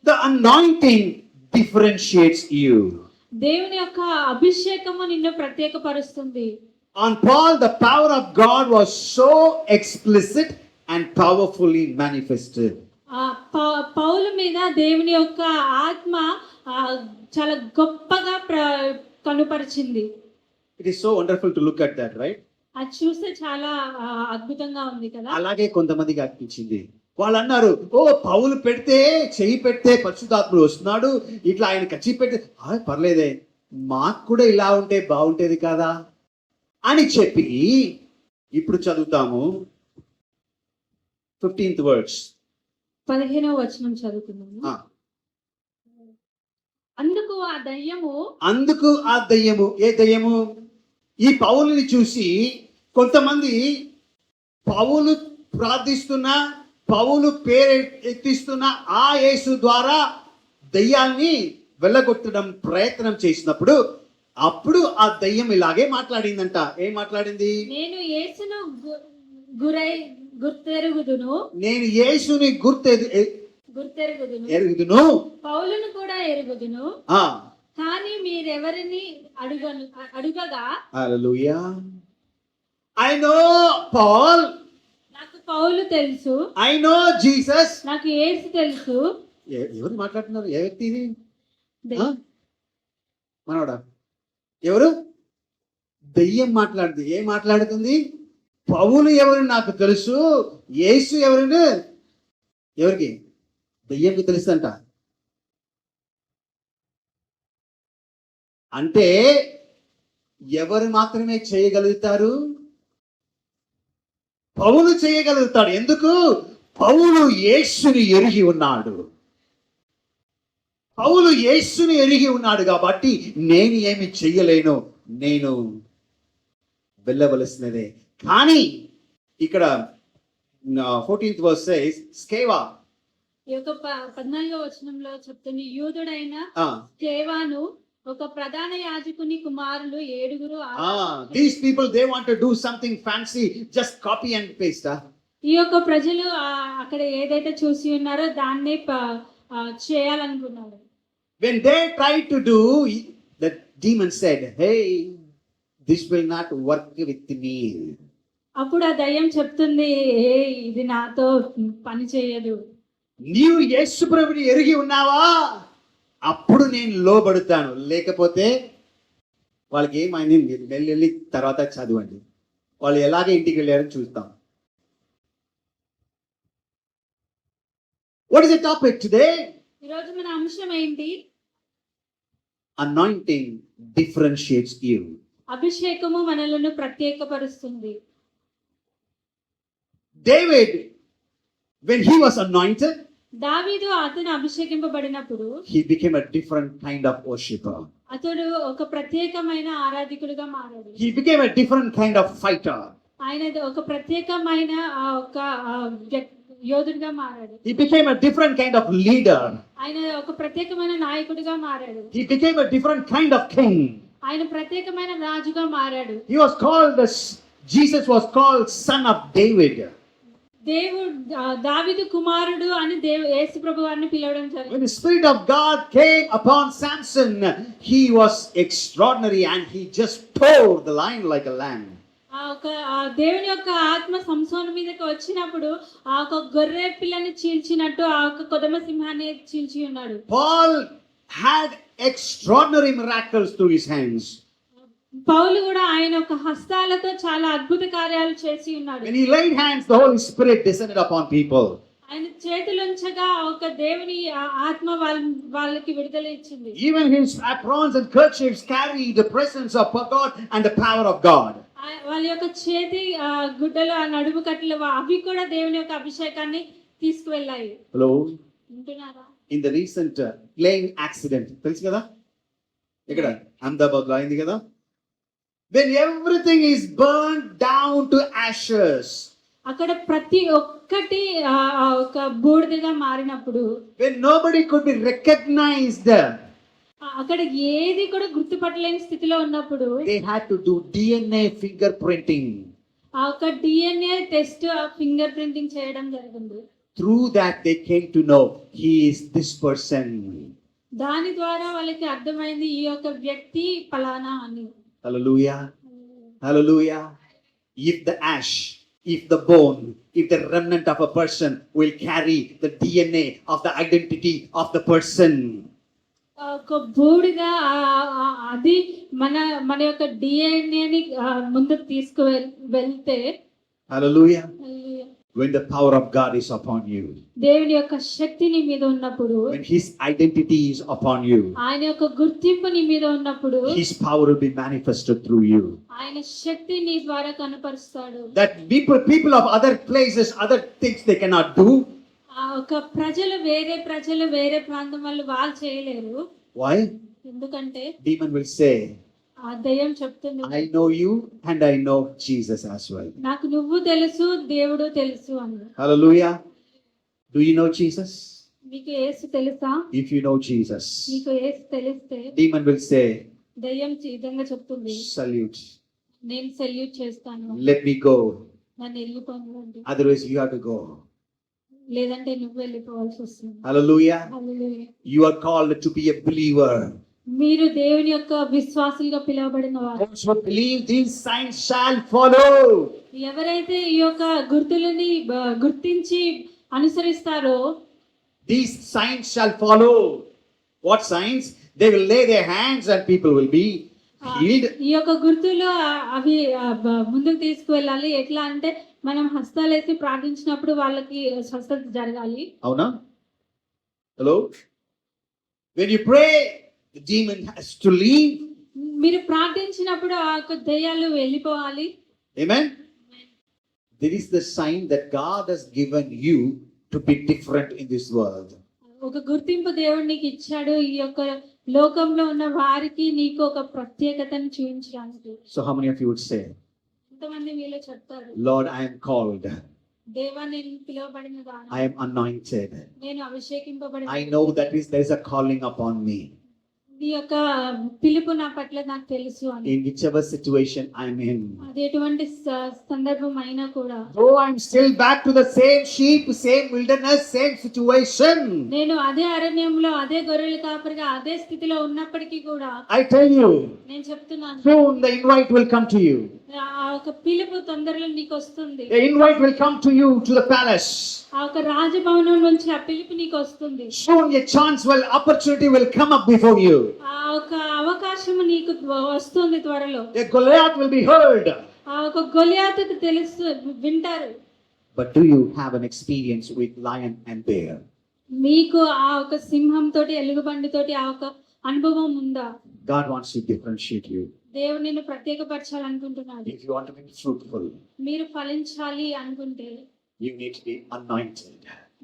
The anointing differentiates you. దేవుని యొక్క అభిషేకము నిన్ను ప్రత్యేకపరుస్తుంది. On Paul, the power of God was so explicit and powerfully manifested. పౌలు మీద దేవుని యొక్క ఆత్మ చాలా గొప్పగా కనుపరిచింది. It is so wonderful to look at that, right? అది చూస్తే చాలా అద్భుతంగా ఉంది కదా. అలాగే కొంతమందికి అనిపించింది. వాళ్ళు అన్నారు, ఓ పౌలు పెడితే చెయ్యి పెడితే పరిశుద్ధాత్ముడు వస్తున్నాడు, ఇట్లా ఆయన కచ్చి పెడితే పర్లేదే, మాకు కూడా ఇలా ఉంటే బాగుంటేది కదా అని చెప్పి ఇప్పుడు చదువుతాము 15th verse. 15వ వచనం చదువుతున్నాము. అందుకు ఆ దయ్యము, ఏ దయ్యము? ఈ పౌలుని చూసి కొంతమంది పౌలు ప్రార్థిస్తున్నా, పౌలు పేరు ఎత్తిస్తున్న ఆ యేసు ద్వారా దయ్యాల్ని వెళ్ళగొట్టడం ప్రయత్నం చేసినప్పుడు అప్పుడు ఆ దయ్యం ఇలాగే మాట్లాడిందంట. ఏం మాట్లాడింది? నేను యేసును గుర్తెరుగుదును, నేను యేసుని ఎరుగుదును, పౌలును కూడా ఎరుగుదును, కానీ మీరెవరిని అడుగగా హల్లెలూయా. I know Paul, నాకు పౌలు తెలుసు, I know Jesus. నాకు యేసు తెలుసు. ఎవరు మాట్లాడుతున్నారు? ఏ వ్యక్తి ఇది? మనోడా? ఎవరు? దెయ్యం మాట్లాడుతుంది. ఏం మాట్లాడుతుంది? పౌలు ఎవరు నాకు తెలుసు, యేసు ఎవరు? ఎవరికి? దెయ్యంకి తెలుసంట. అంటే ఎవరు మాత్రమే చేయగలుగుతారు? పౌలు చేయగలుగుతాడు. ఎందుకు? పౌలు యేసుని ఎరిగి ఉన్నాడు. పౌలు యేసుని ఎరిగి ఉన్నాడు కాబట్టి నేను ఏమి చెయ్యలేను, నేను వెళ్ళవలసినదే. కానీ ఇక్కడ 14th verse says స్కేవా. ఈ యొక్క 14వ వచనంలో చెప్తుంది, యూదుడైన స్కేవాను ఒక ప్రధాన యాజకుని కుమారులు 7 these people they want to do something fancy, just copy and paste. ఈ యొక్క ప్రజలు అక్కడ ఏదైతే చూసి ఉన్నారో దాన్నే చేయాలనుకున్నారు. When they tried to do, the demon said, hey, this will not work with me. అప్పుడు ఆ దయ్యం చెప్తుంది, ఇది నాతో పని చేయదు. నీవు యేసు ప్రభుని ఎరిగి ఉన్నావా? అప్పుడు నేను లోబడుతాను, లేకపోతే వాళ్ళకి ఏమైంది వెళ్ళి తర్వాత చదవండి, వాళ్ళు ఎలాగే ఇంటికి వెళ్ళారని చూస్తాం. What is the topic today? ఈ రోజు మన అంశం ఏంటి? Anointing differentiates you. అభిషేకము మనలను ప్రత్యేకపరుస్తుంది. David, when he was anointed, దావీదు అతను అభిషేకింపబడినప్పుడు he became a different kind of worshipper. అతడు ఒక ప్రత్యేకమైన ఆరాధికుడిగా మారాడు. He became a different kind of fighter. ఆయన ఒక ప్రత్యేకమైన ఒక యోధుడిగా మారాడు. He became a different kind of leader. ఆయన ఒక ప్రత్యేకమైన నాయకుడిగా మారాడు. He became a different kind of king. ఆయన ప్రత్యేకమైన రాజుగా మారాడు. He was called Jesus was called son of David. దేవుడు దావీదు కుమారుడు అని యేసు ప్రభు వారిని పిలవడం జరిగింది. When the Spirit of God came upon Samson, he was extraordinary and he just tore the lion like a lamb. ఆ దేవుని యొక్క ఆత్మ సంసోను మీదకి వచ్చినప్పుడు ఆ ఒక గొర్రె పిల్లని చీల్చినట్టు ఆ ఒక కొదమ సింహాన్ని చీల్చి ఉన్నాడు. Paul had extraordinary miracles through his hands. పౌలు కూడా ఆయన యొక్క హస్తాలతో చాలా అద్భుత కార్యాలు చేసి ఉన్నాడు. When he laid hands, the Holy Spirit descended upon people. ఆయన చేతులుంచగా ఒక దేవుని ఆత్మ వాళ్ళకి విడుదల ఇచ్చింది. Even his aprons and kerchiefs carry the presence of God and the power of God. వాళ్ళ యొక్క చేతి గుడ్డలు ఆ నడుము కట్టలు అవి కూడా దేవుని యొక్క అభిషేకాన్ని తీసుకువెళ్ళాయి. Hello. వింటున్నారా? In the recent plane accident, తెలుసు కదా ఇక్కడ అహ్మదాబాద్ లో అయింది కదా. When everything is burned down to ashes. అక్కడ ప్రతి ఒక్కటి ఒక బూడిదగా మారినప్పుడు, when nobody could be recognized, అక్కడ ఏది కూడా గుర్తుపట్టలేని స్థితిలో ఉన్నప్పుడు they had to do DNA fingerprinting. ఆ ఒక DNA టెస్ట్ ఫింగర్ ప్రింటింగ్ చేయడం జరిగింది. Through that they came to know he is this person. దాని ద్వారా వాళ్ళకి అర్థమైంది ఈ యొక్క వ్యక్తి ఫలానా అని. Hallelujah. Hallelujah. If the ash, if the bone, if the remnant of a person will carry the DNA of the identity of the person. ఒక బూడిద అది మన యొక్క డిఎన్ఏని ముందుకు తీసుకువెళ్తే, Hallelujah. When the power of God is upon you, దేవుని యొక్క శక్తి నీ మీద ఉన్నప్పుడు, when his identity is upon you, ఆయన యొక్క గుర్తింపు నీ మీద ఉన్నప్పుడు his power will be manifested through you. ఆయన శక్తి నీ ద్వారా కనపరుస్తాడు. That people of other places, other things they cannot do. ఒక ప్రజలు వేరే ప్రాంతం వాళ్ళు చేయలేరు. Why? ఎందుకంటే Demon will say, ఆ దయ్యం చెప్తుంది, I know you and I know Jesus as well. నాకు నువ్వు తెలుసు, దేవుడు తెలుసు అని. Hallelujah. Do you know Jesus? మీకు యేసు తెలుసా? If you know Jesus, మీకు యేసు తెలిస్తే demon will say, దయ్యం ఈ విధంగా చెప్తుంది, salute, నేను సెల్యూట్ చేస్తాను, let me go. నన్ను వెళ్ళిపోండి, Otherwise you have to go. లేదంటే నువ్వు వెళ్ళిపోవాల్సి వస్తుంది. Hallelujah. Hallelujah. You are called to be a believer. మీరు దేవుని యొక్క విశ్వాసులుగా పిలువబడిన వారు. Those who believe, these signs shall follow. ఎవరైతే ఈ యొక్క గుర్తులని గుర్తించి అనుసరిస్తారో, these signs shall follow. What signs? They will lay their hands and people will be healed. ఈ యొక్క గుర్తులు అవి ముందుకు తీసుకువెళ్ళాలి. ఎట్లా అంటే మనం హస్తాలేసి ప్రార్థించినప్పుడు వాళ్ళకి స్వస్థత జరగాలి. అవునా? Hello? When you pray, the demon has to leave. మీరు ప్రార్థించినప్పుడు ఆ యొక్క దయ్యాలు వెళ్ళిపోవాలి. Amen? There is the sign that God has given you to be different in this world. ఒక గుర్తింపు దేవుడు నీకు ఇచ్చాడు ఈ యొక్క లోకంలో ఉన్న వారికి, నీకు ఒక ప్రత్యేకతను చూపించడానికి. So how many of you would say, ఎంతమంది మీలో చెప్తారు, Lord, I am called, దేవా నేను పిలువబడిన దాన్ని, I am anointed, నేను అభిషేకింపబడిన, I know that there is a calling upon me. నీ యొక్క పిలుపు నా పట్ల నాకు తెలుసు అని. In whichever situation I'm in, అది ఎటువంటి సందర్భం అయినా కూడా, though I'm still back to the same sheep, same wilderness, same situation, నేను అదే అరణ్యంలో అదే గొర్రెల కాపరిగా అదే స్థితిలో ఉన్నప్పటికీ కూడా, I tell you, నేను చెప్తున్నాను, soon the invite will come to you. ఆ ఒక పిలుపు తొందరలో నీకు వస్తుంది. The invite will come to you to the palace. ఆ ఒక రాజభవనం నుంచి ఆ పిలుపు నీకు వస్తుంది. Soon a opportunity will come up before you. ఆ ఒక అవకాశం నీకు వస్తుంది త్వరలో. A Goliath will be heard. ఆ ఒక గొలియాతుకు తెలుసు, వింటారు. But do you have an experience with lion and bear? మీకు ఆ ఒక సింహం తోటి ఎలుగుబంటి తోటి ఆ ఒక అనుభవం ఉందా? God wants to differentiate you. దేవుడు నిన్ను ప్రత్యేకపరచాలనుకుంటున్నాడు. If you want to be fruitful, మీరు ఫలించాలి అనుకుంటే you need to be anointed.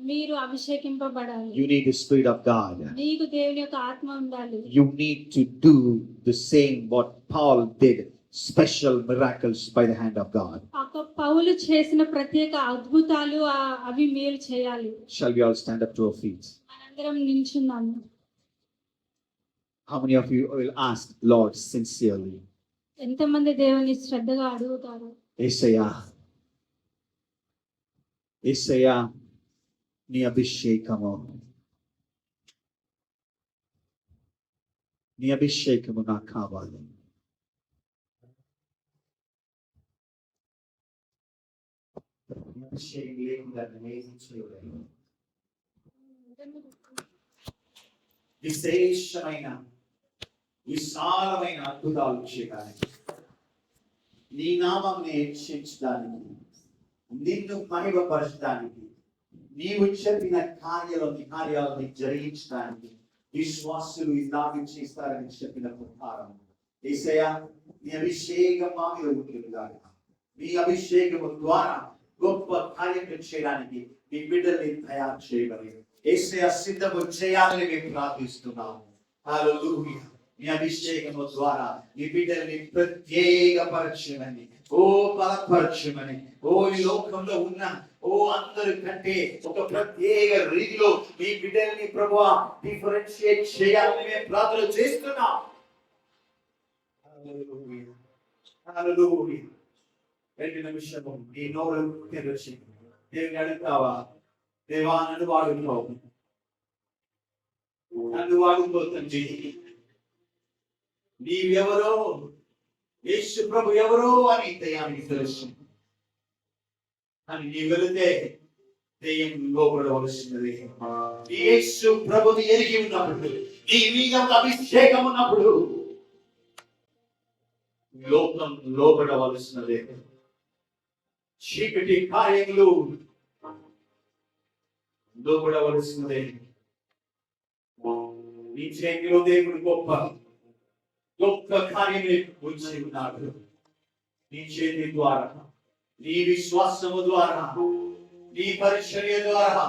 మీరు అభిషేకింపబడాలి. You need the Spirit of God. నీకు దేవుని యొక్క ఆత్మ ఉండాలి. You need to do the same what Paul did special miracles by the hand of God. పౌలు చేసిన ప్రత్యేక అద్భుతాలు అవి మీరు చేయాలి. Shall we all stand up to our feet? మనందరం నిల్చున్నాము. How many of you will ask Lord sincerely? ఎంతమంది దేవుని శ్రద్ధగా అడుగుతారు? యేసయ్యా, యేసయ్యా, నీ అభిషేకము, నీ అభిషేకము నాకు కావాలి. అభిషేకం లేకుండా నేనేం చేయలేను. విశేషమైన విశాలమైన అద్భుతాలు చేయడానికి, నీ నామంని హెచ్చించడానికి, నిన్ను మహిమపరచడానికి, నీవు చెప్పిన కార్యాలను జరిగించడానికి విశ్వాసులు ఇలాగే చేస్తారని చెప్పిన ప్రకారం యేసయ్యా, నీ అభిషేకం మా మీద ఉంటుందిగా, నీ అభిషేకము ద్వారా గొప్ప కార్యక్రమం చేయడానికి మీ బిడ్డల్ని తయారు చేయగలిగి యేసయ్యా సిద్ధము చేయాలని మేము ప్రార్థిస్తున్నాము. హల్లెలూయా. మీ అభిషేకము ద్వారా మీ బిడ్డల్ని ప్రత్యేకపరచమని, బలపరచమని, ఈ లోకంలో ఉన్న అందరి కంటే ఒక ప్రత్యేక రీతిలో మీ బిడ్డల్ని ప్రభువా డిఫరెన్షియేట్ చేయాలని మేము ప్రార్థన చేస్తున్నాం. హల్లెలూయా, హల్లెలూయా. రెండు నిమిషము ఈ నోరు తెరచి దేవుని అడుగుతావా? దేవా, నన్ను వాడుకో, నన్ను వాడుకో తండ్రి. నీవెవరో, యేసు ప్రభు ఎవరో అని దయ్యానికి తెలుసు. అని నీ వెళితే దయ్యం లోపడవలసినది. యేసు ప్రభుని ఎరిగి ఉన్నప్పుడు, నీ మీద అభిషేకం ఉన్నప్పుడు లోకం లోపడవలసినదే. చీకటి కార్యములు లోపడవలసినదే. నీ చేతిలో దేవుడు గొప్ప గొప్ప కార్యములు ఉంచి ఉన్నాడు. నీ చేతి ద్వారా, నీ విశ్వాసము ద్వారా, నీ పరిచర్య ద్వారా,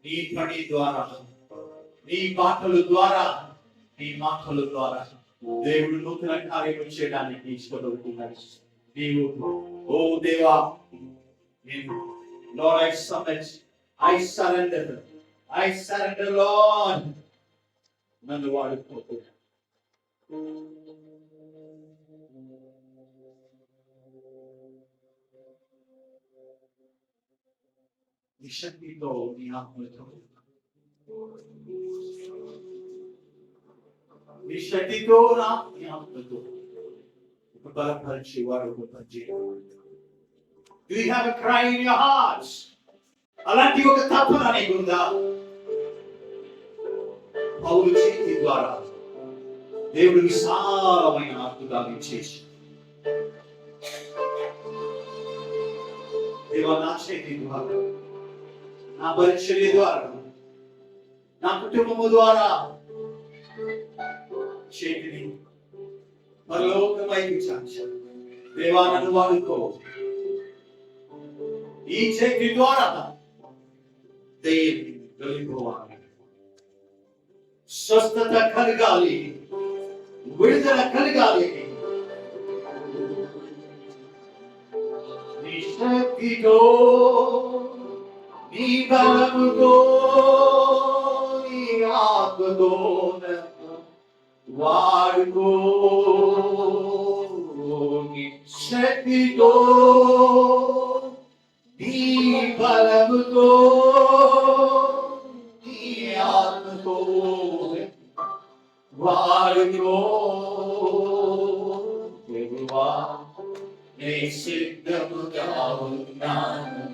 నీ పని ద్వారా, నీ మాటల ద్వారా, నీ మాటల ద్వారా దేవుడు నూతన కార్యం చేయడానికి ఇష్టపడుతున్నాడు. నీవు ఓ దేవా, నేను Lord, I submit, I surrender Lord. నన్ను వాడుకో. నీ శక్తితో, నీ ఆత్మతో, నీ శక్తితో, నీ ఆత్మతో బలపరిచి వాడు పనిచేయ. Do you have a cry in your hearts? అలాంటి ఒక తపన నీకుందా? పౌలు చేతి ద్వారా దేవుడు విశాలమైన అద్భుతాలు చేసి, దేవా, నా చేతి ద్వారా, నా పరిచర్య ద్వారా, నా కుటుంబము ద్వారా చేతిని పరలోకమైపు చాచాను. దేవా, నన్ను వాడుకో. ఈ చేతి ద్వారా దేవుని వెళ్ళిపోవాలి. స్వస్థత కలగాలి, విడుదల కలగాలి. నీ శక్తితో, నీ బలముతో, నీ ఆత్మతో వాడుకో. నీ శక్తితో, నీ బలముతో, నీ ఆత్మతో వాడుకో. ప్రభువా, నే సిద్ధముగా ఉన్నాను.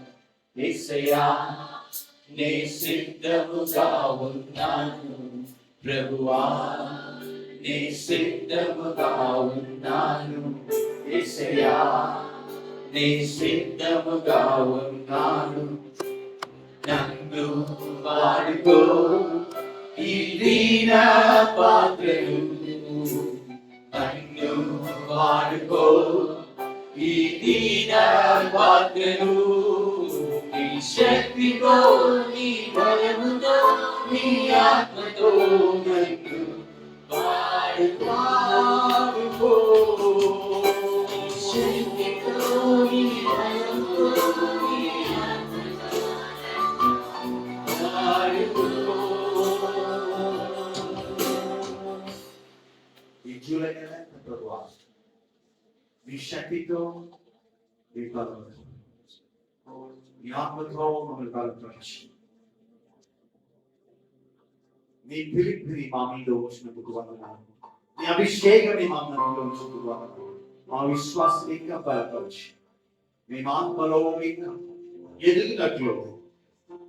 యేసయ్యా, నే సిద్ధముగా ఉన్నాను. ప్రభువా, నే సిద్ధముగా ఉన్నాను. యేసయ్యా, నే సిద్ధముగా ఉన్నాను. నన్ను వాడుకో. ఈ దీన పాత్రను నన్ను వాడుకో. ఈ దీన పాత్రను నీ శక్తితో, నీ బలముతో, నీ ఆత్మతో నన్ను వాడుకో. శక్తితో మీ బలపరచు, మీ ఆత్మతో మమ్మల్ని బలపరచు. మీ పిలుపుని మా మీద వచ్చినందుకు వందనాలు. మీ అభిషేకాన్ని మా మనలో ఉంచినందుకు వందనాలు. మా విశ్వాసం ఇంకా బలపరచు. మేము ఆత్మలో ఇంకా ఎదిగినట్లు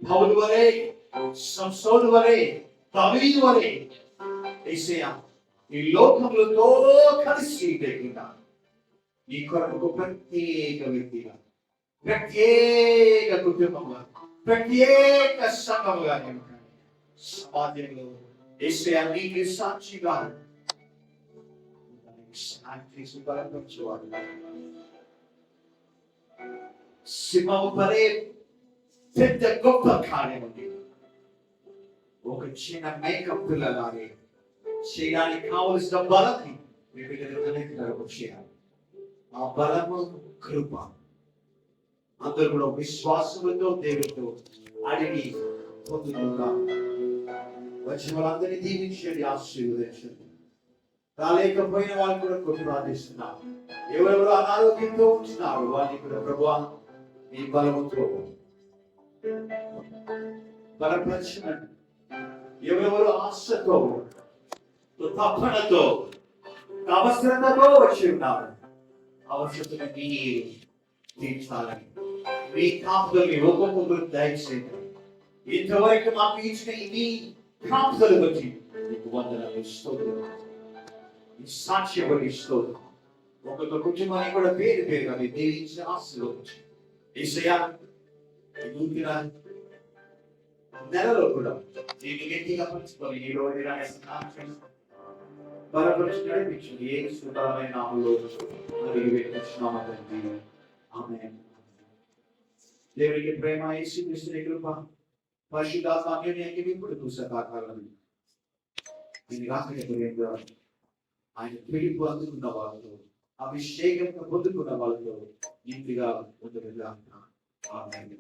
పౌలు వలె, సంసోను వలె, దావీదు వలె యేసయ్యా ఈ లోకములతో కలిసి లేకుండా నీ కొరకు ప్రత్యేక వ్యక్తిగా, ప్రత్యేక కుటుంబంగా, ప్రత్యేక సంఘముగా సమాజంలో యేసయ్యా నీకు సాక్షిగా శాంతి బలపరచువాడు. సింహము వలె పెద్ద గొప్ప కార్యం ఉంది. ఒక చిన్న మేకప్ పిల్లలాగే చేయడానికి కావలసిన బలం మీ బిడ్డలకు చేయాలి. ఆ బలము కృప అందరూ కూడా విశ్వాసంతో దేవుడితో అడిగి పొందుకుందాం. వచ్చిన వాళ్ళందరినీ దీవించండి, ఆశీర్వదించండి. రాలేకపోయిన వాళ్ళు కూడా కొన్ని ప్రార్థిస్తున్నారు. ఎవరెవరు అనారోగ్యంతో ఉంటున్నారు వాళ్ళని కూడా ప్రభువా మీ బలముతో బలపరచండి. ఎవరెవరు ఆశతో, తపనతో, అవసరతతో వచ్చి ఉన్నారు అవసరతను మీరు తీర్చాలని మీ కాపుదల్ని ఒక్కొక్కరు దయచేయండి. ఇంతవరకు మాకు ఇచ్చిన ఈ కాపుదలు బట్టి మీకు వందనాలు స్తోత్రం. ఈ సాక్ష్యం బట్టి స్తోత్రం. ఒక్కొక్క కుటుంబాన్ని కూడా పేరు పేరుగా మీరు దీవించి ఆశీర్వదించండి. యేసయ్యా ఈ నూతన నెలలో కూడా దీన్ని గట్టిగా పంచుకొని ఈ రోజు బలపరిచి నడిపించండి. ఏ సుందరమైన నామములో అడిగి వేడుకుంటున్నాము తండ్రి. ఆమేన్. దేవునికి ప్రేమ, యేసుక్రీస్తు కృప, పరిశుద్ధాత్మ అన్యోన్యానికి ఇప్పుడు సదాకాలం దీని రాత్రి ఆయన పిలుపు అందుకున్న వాళ్ళతో, అభిషేకం పొందుకున్న వాళ్ళతో ఇంటిగా ఉండగా ఆమేన్.